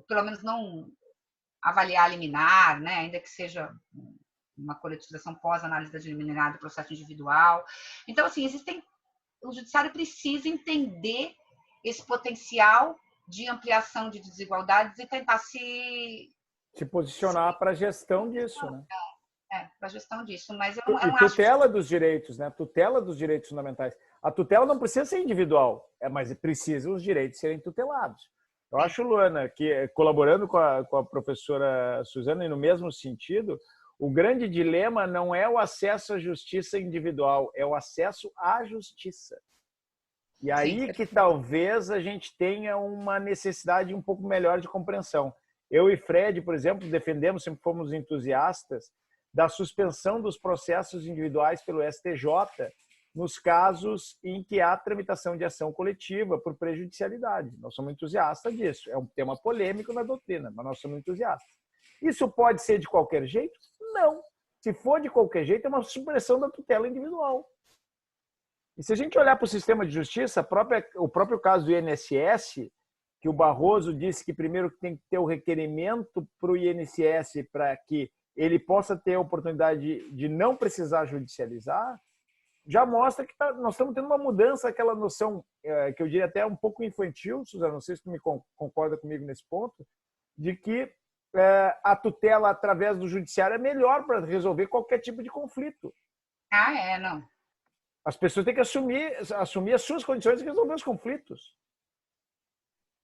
pelo menos não avaliar liminar, né, ainda que seja uma coletivização pós-análise da liminar do processo individual. Então, assim, o judiciário precisa entender esse potencial de ampliação de desigualdades e tentar se posicionar para a gestão disso, né? Para a gestão disso, mas eu não tutela dos direitos, né? Tutela dos direitos fundamentais. A tutela não precisa ser individual, mas precisa os direitos serem tutelados. Eu acho, Luana, que colaborando com a professora Suzana, e no mesmo sentido, o grande dilema não é o acesso à justiça individual, é o acesso à justiça. E aí que talvez a gente tenha uma necessidade um pouco melhor de compreensão. Eu e Fred, por exemplo, defendemos, sempre fomos entusiastas da suspensão dos processos individuais pelo STJ nos casos em que há tramitação de ação coletiva por prejudicialidade. Nós somos entusiastas disso. É um tema polêmico na doutrina, mas nós somos entusiastas. Isso pode ser de qualquer jeito? Não. Se for de qualquer jeito, é uma supressão da tutela individual. E se a gente olhar para o sistema de justiça, o próprio caso do INSS, que o Barroso disse que primeiro tem que ter o requerimento para o INSS para que ele possa ter a oportunidade de não precisar judicializar, já mostra que nós estamos tendo uma mudança, aquela noção que eu diria até um pouco infantil, Suzana, não sei se tu me concorda comigo nesse ponto, de que a tutela através do judiciário é melhor para resolver qualquer tipo de conflito. Não. As pessoas têm que assumir as suas condições e resolver os conflitos.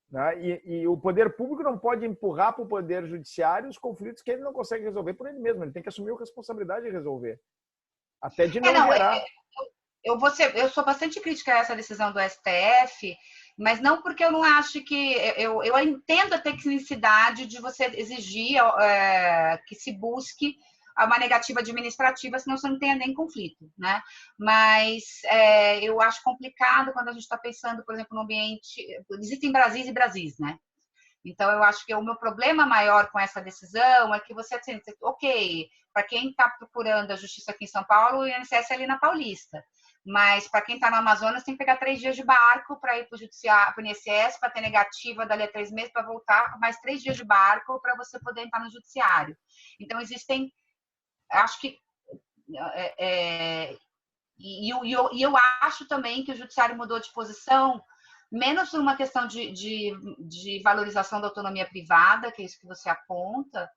Né? E o poder público não pode empurrar para o poder judiciário os conflitos que ele não consegue resolver por ele mesmo. Ele tem que assumir a responsabilidade de resolver. Até de não gerar. Eu sou bastante crítica a essa decisão do STF, mas não porque eu não acho que... Eu entendo a tecnicidade de você exigir que se busque uma negativa administrativa, senão você não tenha nem conflito, né? Mas eu acho complicado quando a gente está pensando, por exemplo, no ambiente... Existem Brasis e Brasis, né? Então, eu acho que o meu problema maior com essa decisão é que você, ok, para quem está procurando a justiça aqui em São Paulo, o INSS é ali na Paulista. Mas para quem está no Amazonas, tem que pegar 3 dias de barco para ir para o INSS, para ter negativa dali a 3 meses, para voltar, mais 3 dias de barco para você poder entrar no judiciário. Então, existem, acho que... E eu acho também que o judiciário mudou de posição, menos por uma questão de valorização da autonomia privada, que é isso que você aponta,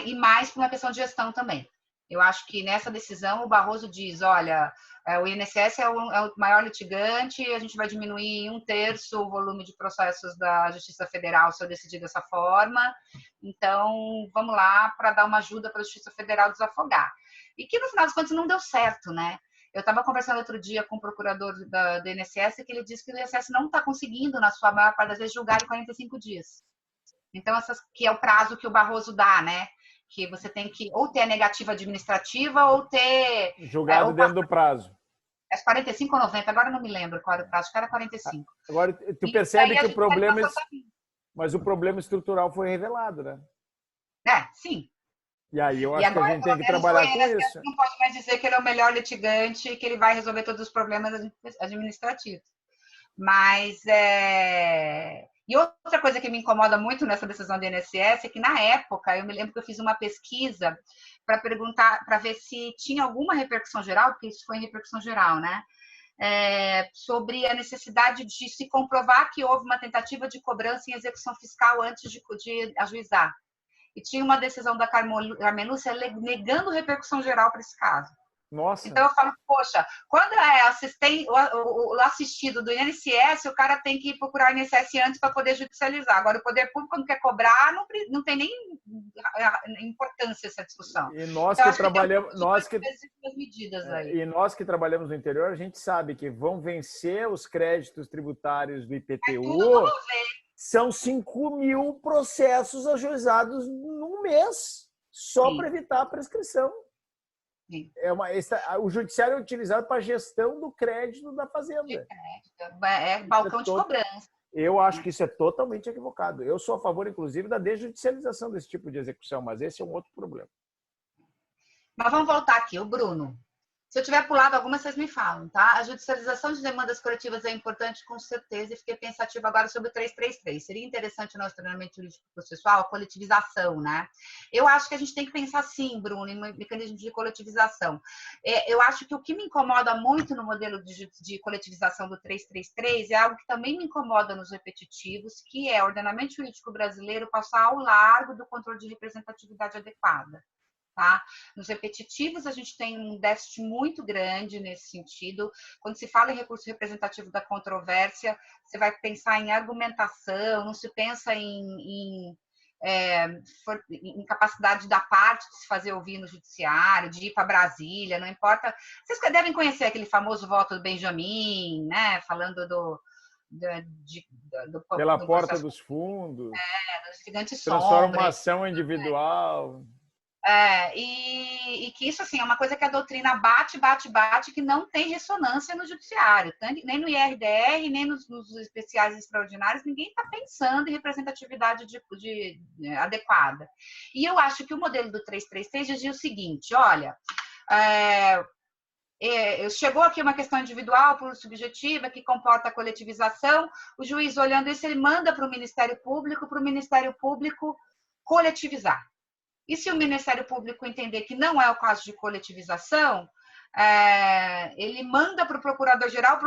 e mais por uma questão de gestão também. Eu acho que nessa decisão o Barroso diz, olha, o INSS é o maior litigante, a gente vai diminuir em 1/3 o volume de processos da Justiça Federal se eu decidir dessa forma, então vamos lá para dar uma ajuda para a Justiça Federal desafogar. E que no final das contas não deu certo, né? Eu estava conversando outro dia com o procurador do INSS que ele disse que o INSS não está conseguindo, na sua maior parte das vezes, julgar em 45 dias. Então, que é o prazo que o Barroso dá, né? Que você tem que ou ter a negativa administrativa ou ter... Julgado dentro do prazo. É 45 ou 90, agora não me lembro qual era o prazo, acho que era 45. Agora, tu percebe que o problema... Mas o problema estrutural foi revelado, né? Sim. E aí eu acho que a gente tem que trabalhar com isso. Não pode mais dizer que ele é o melhor litigante e que ele vai resolver todos os problemas administrativos. Mas... E outra coisa que me incomoda muito nessa decisão do INSS é que, na época, eu me lembro que eu fiz uma pesquisa para perguntar, para ver se tinha alguma repercussão geral, porque isso foi em repercussão geral, né? Sobre a necessidade de se comprovar que houve uma tentativa de cobrança em execução fiscal antes de ajuizar. E tinha uma decisão da Carmen-Lúcia negando repercussão geral para esse caso. Nossa. Então eu falo, poxa, quando é o assistido do INSS, o cara tem que procurar o INSS antes para poder judicializar. Agora, o poder público, quando quer cobrar, não tem nem importância essa discussão. E nós então, que trabalhamos, e nós que trabalhamos no interior, a gente sabe que vão vencer os créditos tributários do IPTU. São 5.000 processos ajuizados num mês, só para evitar a prescrição. O judiciário é utilizado para a gestão do crédito da fazenda. É balcão de cobrança. Eu acho que isso é totalmente equivocado. Eu sou a favor, inclusive, da desjudicialização desse tipo de execução, mas esse é um outro problema. Mas vamos voltar aqui, o Bruno. Se eu tiver pulado alguma, vocês me falam, tá? A judicialização de demandas coletivas é importante, com certeza, e fiquei pensativa agora sobre o 333. Seria interessante no nosso treinamento jurídico processual a coletivização, né? Eu acho que a gente tem que pensar sim, Bruno, em mecanismo de coletivização. Eu acho que o que me incomoda muito no modelo de coletivização do 333 é algo que também me incomoda nos repetitivos, que é o ordenamento jurídico brasileiro passar ao largo do controle de representatividade adequada. Tá? Nos repetitivos, a gente tem um déficit muito grande nesse sentido. Quando se fala em recurso representativo da controvérsia, você vai pensar em argumentação, não se pensa em capacidade da parte de se fazer ouvir no judiciário, de ir para Brasília, não importa. Vocês devem conhecer aquele famoso voto do Benjamin, né? Falando pela porta dos fundos, dos gigantes transformação individual. E que isso assim, é uma coisa que a doutrina bate, que não tem ressonância no judiciário, nem no IRDR, nem nos especiais extraordinários, ninguém está pensando em representatividade adequada. E eu acho que o modelo do 333 dizia o seguinte, olha, chegou aqui uma questão individual, por subjetiva, que comporta a coletivização, o juiz olhando isso, ele manda para o Ministério Público coletivizar. E se o Ministério Público entender que não é o caso de coletivização, ele manda para o Procurador-Geral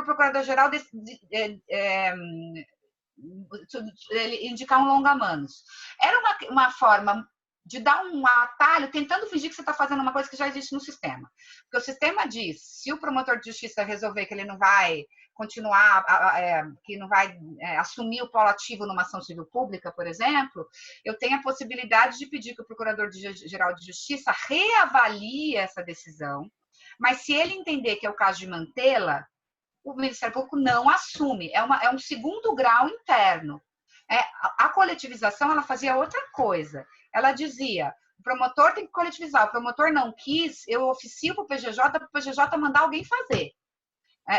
indicar um longa-manos. Era uma forma de dar um atalho, tentando fingir que você está fazendo uma coisa que já existe no sistema. Porque o sistema diz, se o promotor de justiça resolver que ele não vai continuar, que não vai assumir o polo ativo numa ação civil pública, por exemplo, eu tenho a possibilidade de pedir que o Procurador-Geral de Justiça reavalie essa decisão, mas se ele entender que é o caso de mantê-la, o Ministério Público não assume. É um segundo grau interno. A coletivização, ela fazia outra coisa. Ela dizia, o promotor tem que coletivizar, o promotor não quis, eu oficio para o PGJ mandar alguém fazer.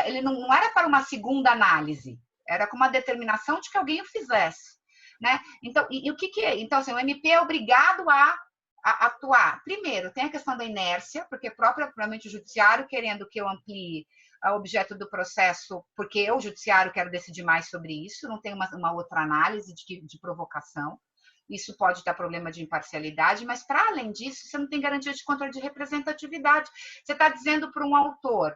Ele não era para uma segunda análise, era com uma determinação de que alguém o fizesse. Né? Então, e o que é? Então, assim, o MP é obrigado a atuar. Primeiro, tem a questão da inércia, porque propriamente o judiciário querendo que eu amplie o objeto do processo, porque eu, o judiciário, quero decidir mais sobre isso, não tem uma outra análise de provocação. Isso pode dar problema de imparcialidade, mas, para além disso, você não tem garantia de controle de representatividade. Você está dizendo para um autor,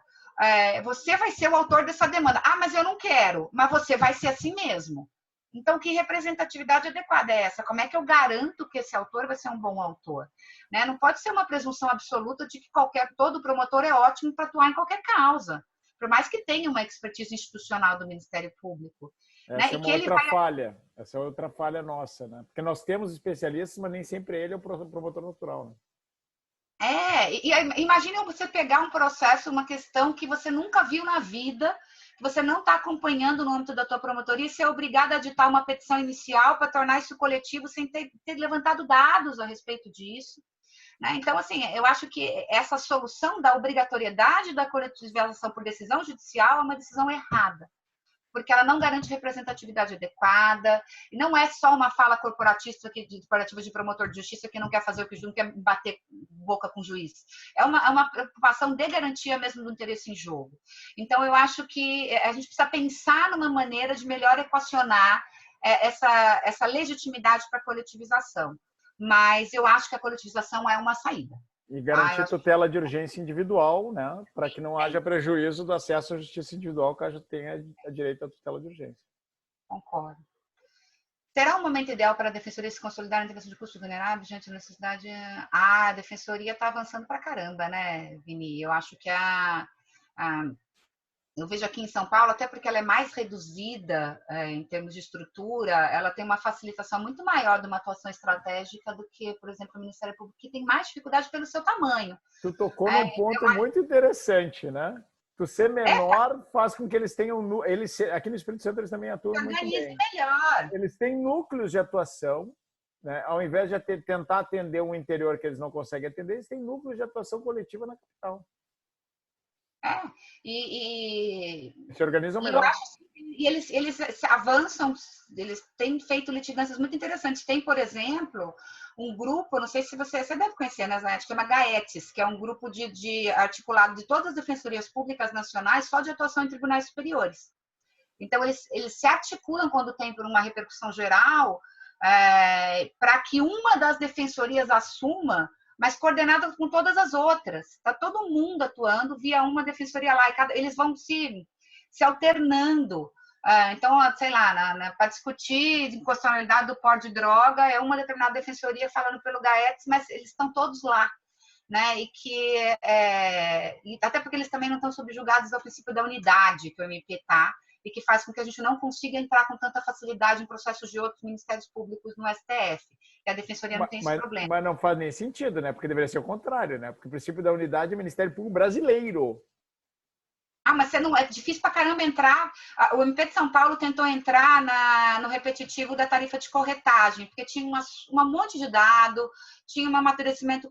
você vai ser o autor dessa demanda. Ah, mas eu não quero. Mas você vai ser assim mesmo. Então, que representatividade adequada é essa? Como é que eu garanto que esse autor vai ser um bom autor? Né? Não pode ser uma presunção absoluta de que todo promotor é ótimo para atuar em qualquer causa, por mais que tenha uma expertise institucional do Ministério Público. Essa é uma outra falha. Essa é outra falha nossa, né? Porque nós temos especialistas, mas nem sempre ele é o promotor natural, né? Imagine você pegar um processo, uma questão que você nunca viu na vida, que você não está acompanhando no âmbito da tua promotoria e ser obrigado a editar uma petição inicial para tornar isso coletivo sem ter levantado dados a respeito disso. Né? Então, assim, eu acho que essa solução da obrigatoriedade da coletivização por decisão judicial é uma decisão errada, porque ela não garante representatividade adequada, e não é só uma fala corporativa de promotor de justiça que não quer fazer o que o juiz, não quer bater boca com o juiz. É uma preocupação de garantia mesmo do interesse em jogo. Então, eu acho que a gente precisa pensar numa maneira de melhor equacionar essa legitimidade para a coletivização. Mas eu acho que a coletivização é uma saída. E garantir tutela de urgência individual, né, para que não haja prejuízo do acesso à justiça individual, caso tenha direito à tutela de urgência. Concordo. Será um momento ideal para a Defensoria se consolidar na defesa de custos vulneráveis diante da necessidade? A Defensoria está avançando para caramba, né, Vini? Eu acho que eu vejo aqui em São Paulo, até porque ela é mais reduzida em termos de estrutura, ela tem uma facilitação muito maior de uma atuação estratégica do que, por exemplo, o Ministério Público, que tem mais dificuldade pelo seu tamanho. Tu tocou num ponto muito interessante, né? Tu ser menor faz com que eles tenham... aqui no Espírito Santo eles também atuam muito bem. Melhor. Eles têm núcleos de atuação, né? Ao invés de tentar atender um interior que eles não conseguem atender, eles têm núcleos de atuação coletiva na capital. Se organizam melhor. Eu acho assim, e eles avançam, eles têm feito litigâncias muito interessantes. Tem, por exemplo, um grupo, não sei se você deve conhecer, né, Zanetti, que chama GAETES, que é um grupo de articulado de todas as defensorias públicas nacionais só de atuação em tribunais superiores. Então, eles se articulam quando tem por uma repercussão geral para que uma das defensorias assuma, mas coordenada com todas as outras. Está todo mundo atuando via uma defensoria lá, e eles vão se alternando. Então, sei lá, para discutir inconstitucionalidade do porte de droga, é uma determinada defensoria falando pelo GAETES, mas eles estão todos lá. Né? E até porque eles também não estão subjugados ao princípio da unidade, que o MP está, e que faz com que a gente não consiga entrar com tanta facilidade em processos de outros ministérios públicos no STF. E a Defensoria não tem esse problema. Mas não faz nem sentido, né? Porque deveria ser o contrário, né? Porque o princípio da unidade é o Ministério Público brasileiro. Mas você não, é difícil pra caramba entrar. O MP de São Paulo tentou entrar no repetitivo da tarifa de corretagem, porque tinha um monte de dado, tinha um amadurecimento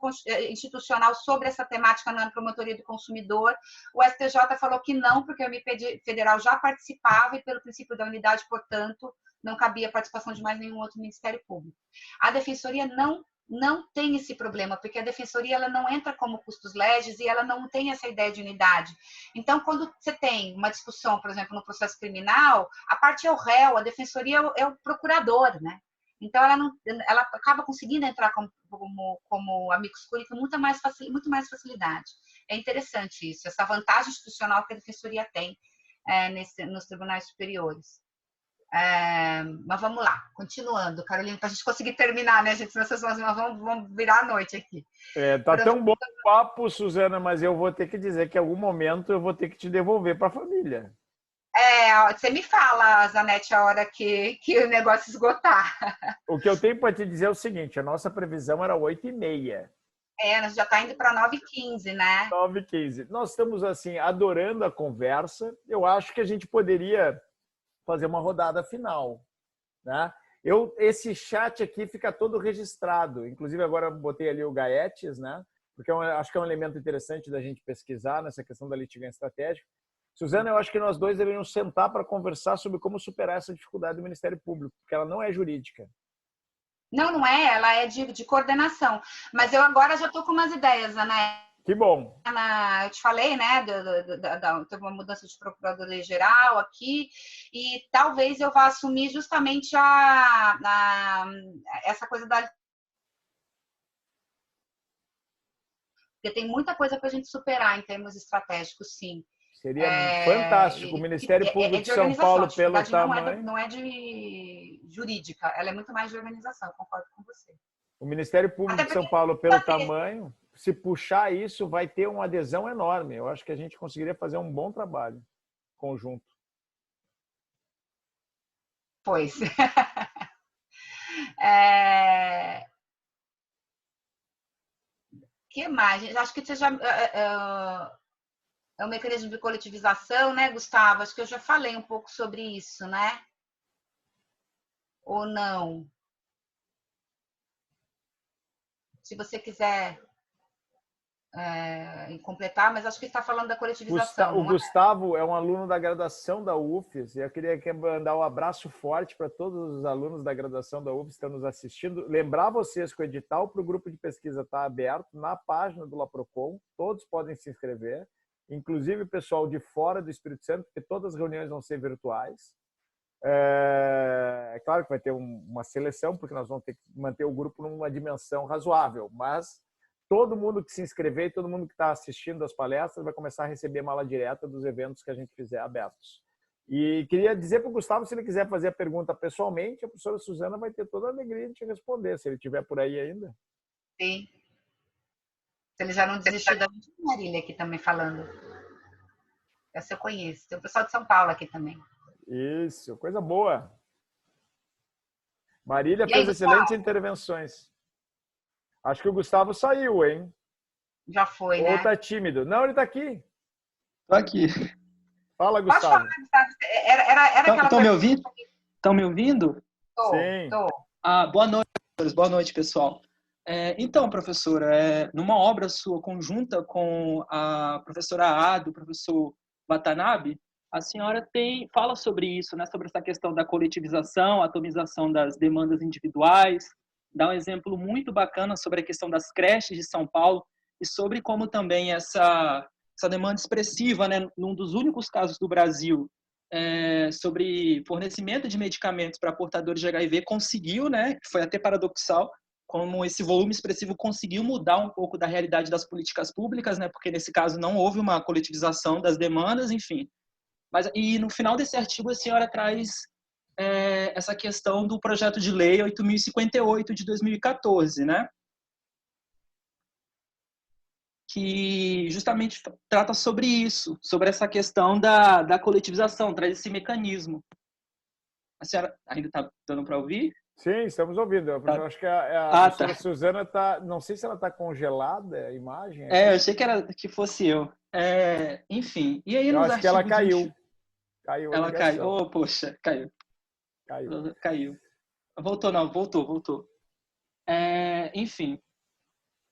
institucional sobre essa temática na promotoria do consumidor. O STJ falou que não, porque o MP federal já participava e, pelo princípio da unidade, portanto, não cabia a participação de mais nenhum outro Ministério Público. A Defensoria não tem esse problema, porque a defensoria ela não entra como custos legis e ela não tem essa ideia de unidade. Então, quando você tem uma discussão, por exemplo, no processo criminal, a parte é o réu, a defensoria é o procurador, né? Então, ela acaba conseguindo entrar como amicus curiae com muito mais facilidade. É interessante isso, essa vantagem institucional que a defensoria tem nos tribunais superiores. Mas vamos lá, continuando, Carolina, para a gente conseguir terminar, né, gente? Nós vamos virar a noite aqui. Tá tão bom o papo, Suzana, mas eu vou ter que dizer que em algum momento eu vou ter que te devolver para a família. Você me fala, Zanetti, a hora que o negócio esgotar. O que eu tenho para te dizer é o seguinte: a nossa previsão era 8h30. Nós já está indo para 9h15, né? 9h15. Nós estamos, assim, adorando a conversa. Eu acho que a gente poderia fazer uma rodada final, né? Esse chat aqui fica todo registrado. Inclusive, agora eu botei ali o GAETES, né? Porque acho que é um elemento interessante da gente pesquisar nessa questão da litigância estratégica. Suzana, eu acho que nós dois deveríamos sentar para conversar sobre como superar essa dificuldade do Ministério Público, porque ela não é jurídica. Não, não é, ela é de coordenação. Mas eu agora já estou com umas ideias, né? Que bom. Eu te falei, né? Teve uma mudança de procuradora-geral aqui, e talvez eu vá assumir justamente essa coisa da. Porque tem muita coisa para a gente superar em termos estratégicos, sim. Seria fantástico. O Ministério Público de São Paulo, pelo tamanho... Não é de jurídica, ela é muito mais de organização, concordo com você. O Ministério Público de São Paulo, pelo tamanho, se puxar isso, vai ter uma adesão enorme. Eu acho que a gente conseguiria fazer um bom trabalho conjunto. Pois. Que mais? Acho que você já... É um mecanismo de coletivização, né, Gustavo? Acho que eu já falei um pouco sobre isso, né? Ou não? Se você quiser completar, mas acho que está falando da coletivização. O Gustavo é um aluno da graduação da UFES, e eu queria mandar um abraço forte para todos os alunos da graduação da UFES que estão nos assistindo. Lembrar vocês que o edital para o grupo de pesquisa está aberto na página do LAPROCON, todos podem se inscrever, inclusive o pessoal de fora do Espírito Santo, porque todas as reuniões vão ser virtuais. É claro que vai ter uma seleção, porque nós vamos ter que manter o grupo numa dimensão razoável, mas todo mundo que se inscrever e todo mundo que está assistindo as palestras vai começar a receber mala direta dos eventos que a gente fizer abertos. E queria dizer para o Gustavo, se ele quiser fazer a pergunta pessoalmente, a professora Suzana vai ter toda a alegria de te responder, se ele estiver por aí ainda. Sim. Se ele já não desistiu da gente, Marília aqui também falando. Essa eu conheço. Tem o pessoal de São Paulo aqui também. Isso, coisa boa. Marília fez excelentes intervenções. Acho que o Gustavo saiu, hein? Já foi, né? Ou tá tímido? Não, ele tá aqui. Tô aqui. Fala, Gustavo. Pode falar, Gustavo. Estão me ouvindo? Estão me ouvindo? Sim. Tô. Boa noite, professores. Boa noite, pessoal. Então, professora, numa obra sua conjunta com a professora Ado, o professor Watanabe, a senhora fala sobre isso, né? Sobre essa questão da coletivização, atomização das demandas individuais, dá um exemplo muito bacana sobre a questão das creches de São Paulo e sobre como também essa demanda expressiva, né? Num dos únicos casos do Brasil, sobre fornecimento de medicamentos para portadores de HIV, conseguiu, né? Foi até paradoxal, como esse volume expressivo conseguiu mudar um pouco da realidade das políticas públicas, né? Porque nesse caso não houve uma coletivização das demandas, enfim. E no final desse artigo a senhora traz essa questão do projeto de lei 8.058 de 2014, né? Que justamente trata sobre isso, sobre essa questão da coletivização, traz esse mecanismo. A senhora ainda está dando para ouvir? Sim, estamos ouvindo. Eu acho que a professora Suzana está... Não sei se ela está congelada, a imagem. Eu achei que fosse eu. Enfim, e aí eu nos acho que ela caiu. Ela caiu. Oh, poxa, caiu. Caiu. Voltou, não. Voltou. Enfim.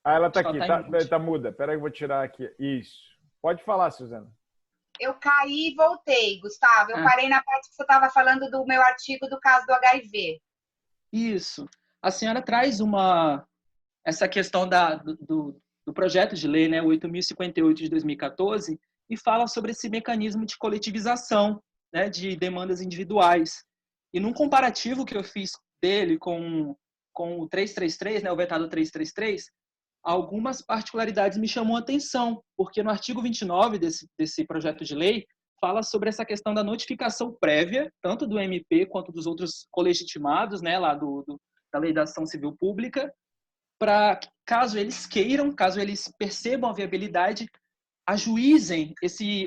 Ela está aqui. Tá muda. Espera aí, eu vou tirar aqui. Isso. Pode falar, Suzana. Eu caí e voltei, Gustavo. Eu parei na parte que você estava falando do meu artigo do caso do HIV. Isso. A senhora traz essa questão do projeto de lei, né, 8.058 de 2014, e fala sobre esse mecanismo de coletivização, né, de demandas individuais. E num comparativo que eu fiz dele com o 333, né, o vetado 333, algumas particularidades me chamam a atenção, porque no artigo 29 desse projeto de lei fala sobre essa questão da notificação prévia, tanto do MP quanto dos outros colegitimados, né, lá da Lei da Ação Civil Pública, para, caso eles queiram, caso eles percebam a viabilidade, ajuizem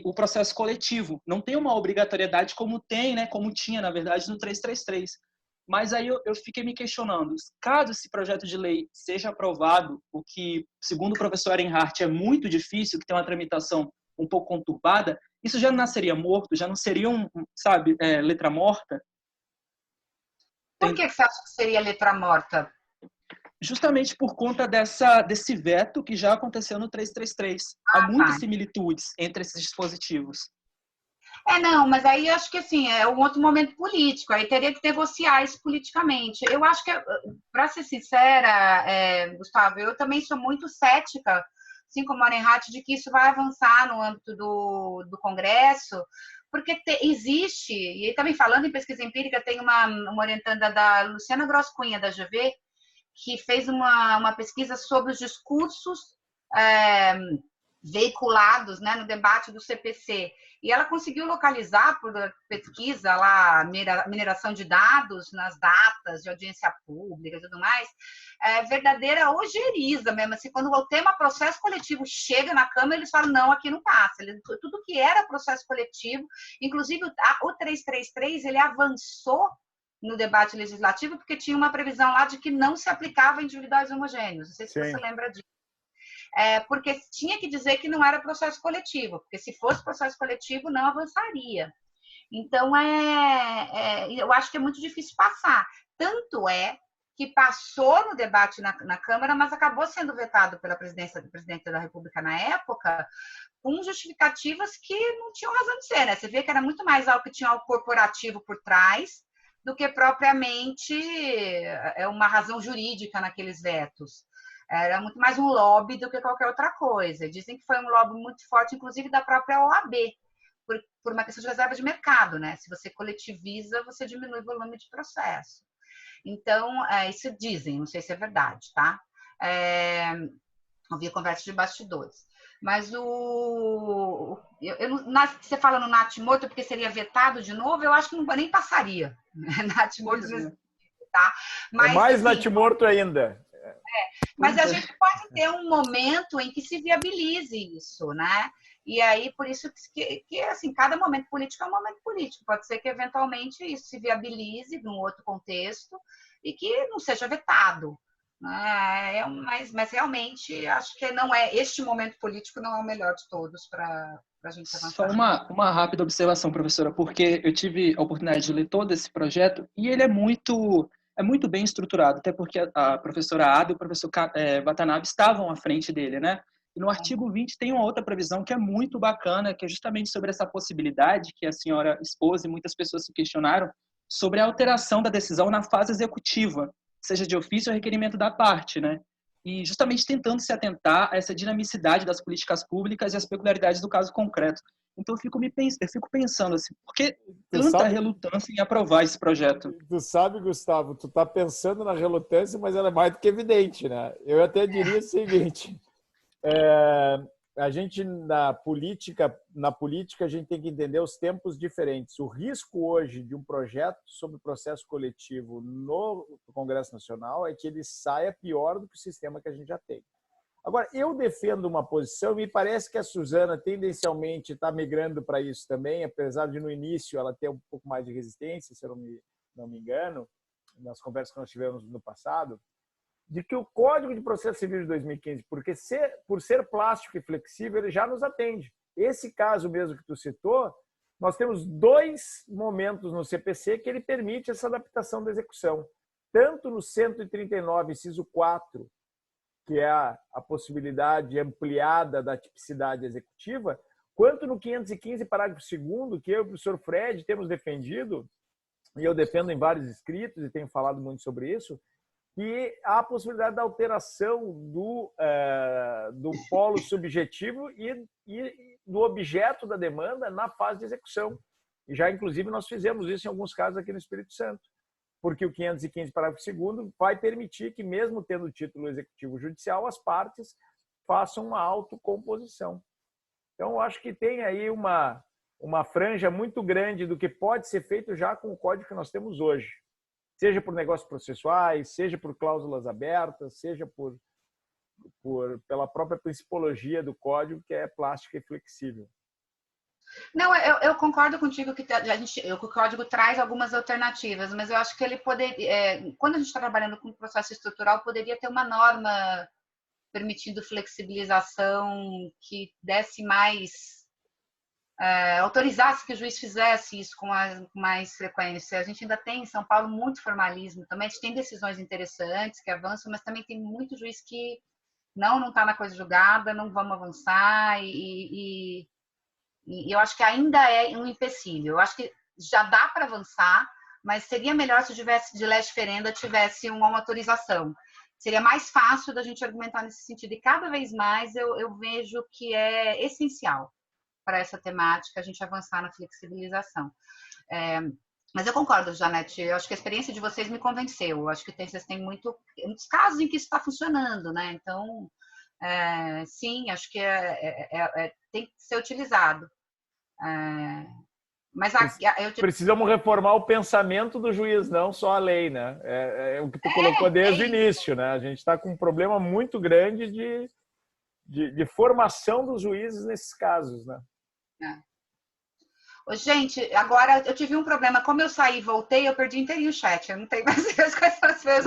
o processo coletivo. Não tem uma obrigatoriedade como tem, né, como tinha, na verdade, no 333. Mas aí eu fiquei me questionando, caso esse projeto de lei seja aprovado, o que, segundo o professor Ehrenhardt, é muito difícil, que tem uma tramitação um pouco conturbada, isso já não nasceria morto, já não seria, letra morta? Por que você acha que seria letra morta? Justamente por conta desse veto que já aconteceu no 333. Há muitas similitudes entre esses dispositivos. Não, mas aí eu acho que assim, é um outro momento político, aí teria que negociar isso politicamente. Eu acho que, para ser sincera, Gustavo, eu também sou muito cética, assim como a Reinhardt, de que isso vai avançar no âmbito do Congresso, porque existe, e também falando em pesquisa empírica, tem uma orientanda da Luciana Gross Cunha, da GV, que fez uma pesquisa sobre os discursos veiculados, né, no debate do CPC. E ela conseguiu localizar, por pesquisa lá, mineração de dados nas datas de audiência pública e tudo mais, verdadeira ojeriza mesmo. Assim, quando o tema processo coletivo chega na Câmara, eles falam, não, aqui não passa. Tudo que era processo coletivo, inclusive o 333, ele avançou no debate legislativo, porque tinha uma previsão lá de que não se aplicava a individuais homogêneos. Não sei se você lembra disso. Porque tinha que dizer que não era processo coletivo, porque se fosse processo coletivo, não avançaria. Então, eu acho que é muito difícil passar. Tanto é que passou no debate na Câmara, mas acabou sendo vetado pela presidente da República na época, com justificativas que não tinham razão de ser, né? Você vê que era muito mais algo que tinha algo corporativo por trás do que propriamente uma razão jurídica naqueles vetos. Era muito mais um lobby do que qualquer outra coisa. Dizem que foi um lobby muito forte, inclusive da própria OAB, por uma questão de reserva de mercado, né? Se você coletiviza, você diminui o volume de processo. Então, isso dizem, não sei se é verdade, tá? Ouvi conversa de bastidores. Mas você fala no Nath-Morto porque seria vetado de novo, eu acho que não nem passaria. Nath-Morto, tá? Mas, mais assim, Nath-Morto ainda. Mas a gente pode ter um momento em que se viabilize isso, né? E aí, por isso que assim, cada momento político é um momento político. Pode ser que, eventualmente, isso se viabilize num outro contexto e que não seja vetado. Mas realmente, acho que este momento político não é o melhor de todos para a gente avançar. Só uma rápida observação, professora, porque eu tive a oportunidade de ler todo esse projeto e ele é muito bem estruturado, até porque a professora Ada e o professor Watanabe estavam à frente dele, né? E no artigo 20 tem uma outra previsão que é muito bacana, que é justamente sobre essa possibilidade que a senhora expôs e muitas pessoas se questionaram, sobre a alteração da decisão na fase executiva, seja de ofício ou requerimento da parte, né? E justamente tentando se atentar a essa dinamicidade das políticas públicas e as peculiaridades do caso concreto. Então eu fico pensando assim, por que tanta relutância em aprovar esse projeto? Tu sabe, Gustavo, tu tá pensando na relutância, mas ela é mais do que evidente, né? Eu até diria o seguinte, a gente na política a gente tem que entender os tempos diferentes. O risco hoje de um projeto sobre processo coletivo no Congresso Nacional é que ele saia pior do que o sistema que a gente já tem. Agora, eu defendo uma posição, me parece que a Suzana tendencialmente está migrando para isso também, apesar de no início ela ter um pouco mais de resistência, se eu não me engano, nas conversas que nós tivemos no passado, de que o Código de Processo Civil de 2015, porque por ser plástico e flexível, ele já nos atende. Esse caso mesmo que tu citou, nós temos 2 momentos no CPC que ele permite essa adaptação da execução. Tanto no 139, inciso 4, que é a possibilidade ampliada da tipicidade executiva, quanto no 515, parágrafo 2º, que eu e o professor Fred temos defendido, e eu defendo em vários escritos e tenho falado muito sobre isso, que há a possibilidade da alteração do polo subjetivo e do objeto da demanda na fase de execução. E já, inclusive, nós fizemos isso em alguns casos aqui no Espírito Santo, porque o 515, parágrafo 2º, vai permitir que, mesmo tendo título executivo judicial, as partes façam uma autocomposição. Então, eu acho que tem aí uma franja muito grande do que pode ser feito já com o código que nós temos hoje. Seja por negócios processuais, seja por cláusulas abertas, seja pela própria principologia do código, que é plástica e flexível. Não, eu concordo contigo que o código traz algumas alternativas, mas eu acho que ele poderia, quando a gente está trabalhando com processo estrutural, poderia ter uma norma permitindo flexibilização que desse mais, autorizasse que o juiz fizesse isso com mais frequência. A gente ainda tem em São Paulo muito formalismo também, a gente tem decisões interessantes que avançam, mas também tem muito juiz que não está na coisa julgada, não vamos avançar E eu acho que ainda é um empecilho. Eu acho que já dá para avançar, mas seria melhor se tivesse de lege ferenda tivesse uma autorização. Seria mais fácil da gente argumentar nesse sentido. E cada vez mais eu vejo que é essencial para essa temática a gente avançar na flexibilização. Mas eu concordo, Janete, eu acho que a experiência de vocês me convenceu. Eu acho que vocês têm muitos casos em que isso está funcionando, né? Então, sim, acho que tem que ser utilizado. Mas precisamos reformar o pensamento do juiz, não só a lei, né? É o que tu colocou desde o início, né? A gente está com um problema muito grande de formação dos juízes nesses casos, né? Gente, agora eu tive um problema. Como eu saí e voltei, eu perdi inteirinho o chat. Eu não tenho mais as coisas.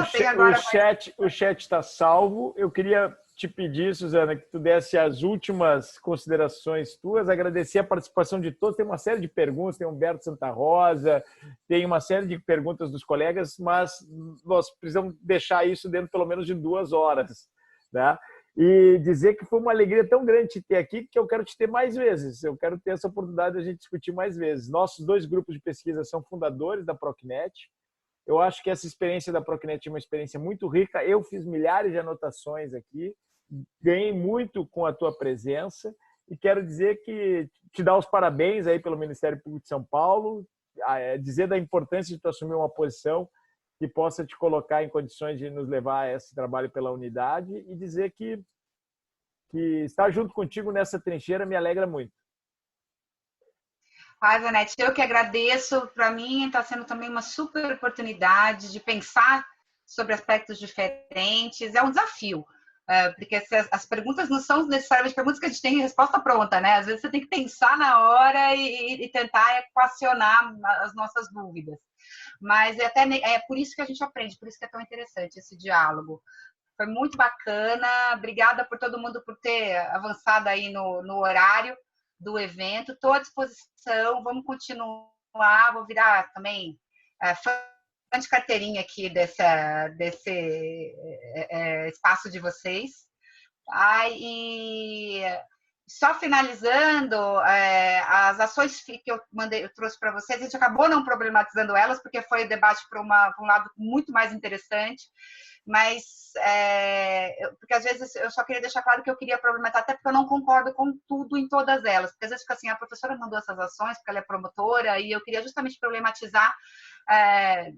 O chat está salvo. Eu queria te pedir, Suzana, que tu desse as últimas considerações tuas, agradecer a participação de todos. Tem uma série de perguntas, tem Humberto Santa Rosa, tem uma série de perguntas dos colegas, mas nós precisamos deixar isso dentro pelo menos de 2 horas, né? E dizer que foi uma alegria tão grande te ter aqui que eu quero te ter mais vezes. Eu quero ter essa oportunidade de a gente discutir mais vezes. Nossos 2 grupos de pesquisa são fundadores da Procnet. Eu acho que essa experiência da Procnet é uma experiência muito rica. Eu fiz milhares de anotações aqui, ganhei muito com a tua presença e quero dizer que te dar os parabéns aí pelo Ministério Público de São Paulo, dizer da importância de tu assumir uma posição que possa te colocar em condições de nos levar a esse trabalho pela unidade e dizer que estar junto contigo nessa trincheira me alegra muito. Janete, eu que agradeço. Para mim está sendo também uma super oportunidade de pensar sobre aspectos diferentes. É um desafio, porque as perguntas não são necessariamente perguntas que a gente tem resposta pronta, né? Às vezes você tem que pensar na hora e tentar equacionar as nossas dúvidas. Mas é por isso que a gente aprende, por isso que é tão interessante esse diálogo. Foi muito bacana. Obrigada por todo mundo por ter avançado aí no horário do evento. Estou à disposição. Vamos continuar. Vou virar também fã de carteirinha aqui desse espaço de vocês. E só finalizando, as ações que eu trouxe para vocês, a gente acabou não problematizando elas, porque foi debate para um lado muito mais interessante, mas porque às vezes eu só queria deixar claro que eu queria problematizar, até porque eu não concordo com tudo em todas elas, porque às vezes fica assim, a professora mandou essas ações porque ela é promotora, e eu queria justamente problematizar.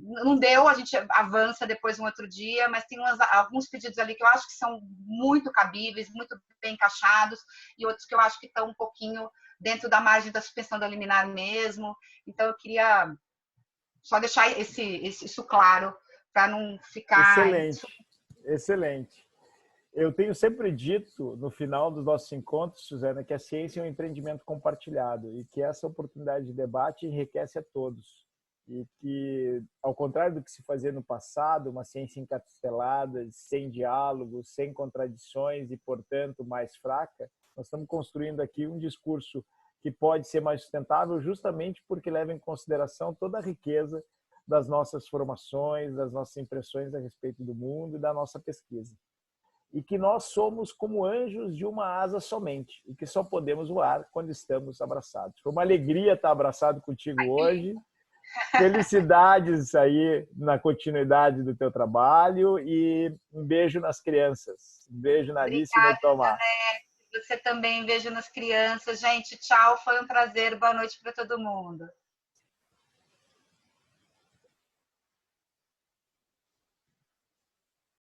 Não deu, a gente avança depois um outro dia, mas tem alguns pedidos ali que eu acho que são muito cabíveis, muito bem encaixados, e outros que eu acho que estão um pouquinho dentro da margem da suspensão da liminar mesmo. Então eu queria só deixar isso claro, para não ficar... Excelente. Eu tenho sempre dito, no final dos nossos encontros, Suzana, que a ciência é um empreendimento compartilhado e que essa oportunidade de debate enriquece a todos. E que, ao contrário do que se fazia no passado, uma ciência encapsulada, sem diálogo, sem contradições e, portanto, mais fraca, nós estamos construindo aqui um discurso que pode ser mais sustentável justamente porque leva em consideração toda a riqueza das nossas formações, das nossas impressões a respeito do mundo e da nossa pesquisa. E que nós somos como anjos de uma asa somente e que só podemos voar quando estamos abraçados. Foi uma alegria estar abraçado contigo hoje. Felicidades aí na continuidade do teu trabalho e um beijo nas crianças. Um beijo na Alice e no Tomás. Você também, um beijo nas crianças. Gente, tchau, foi um prazer. Boa noite para todo mundo.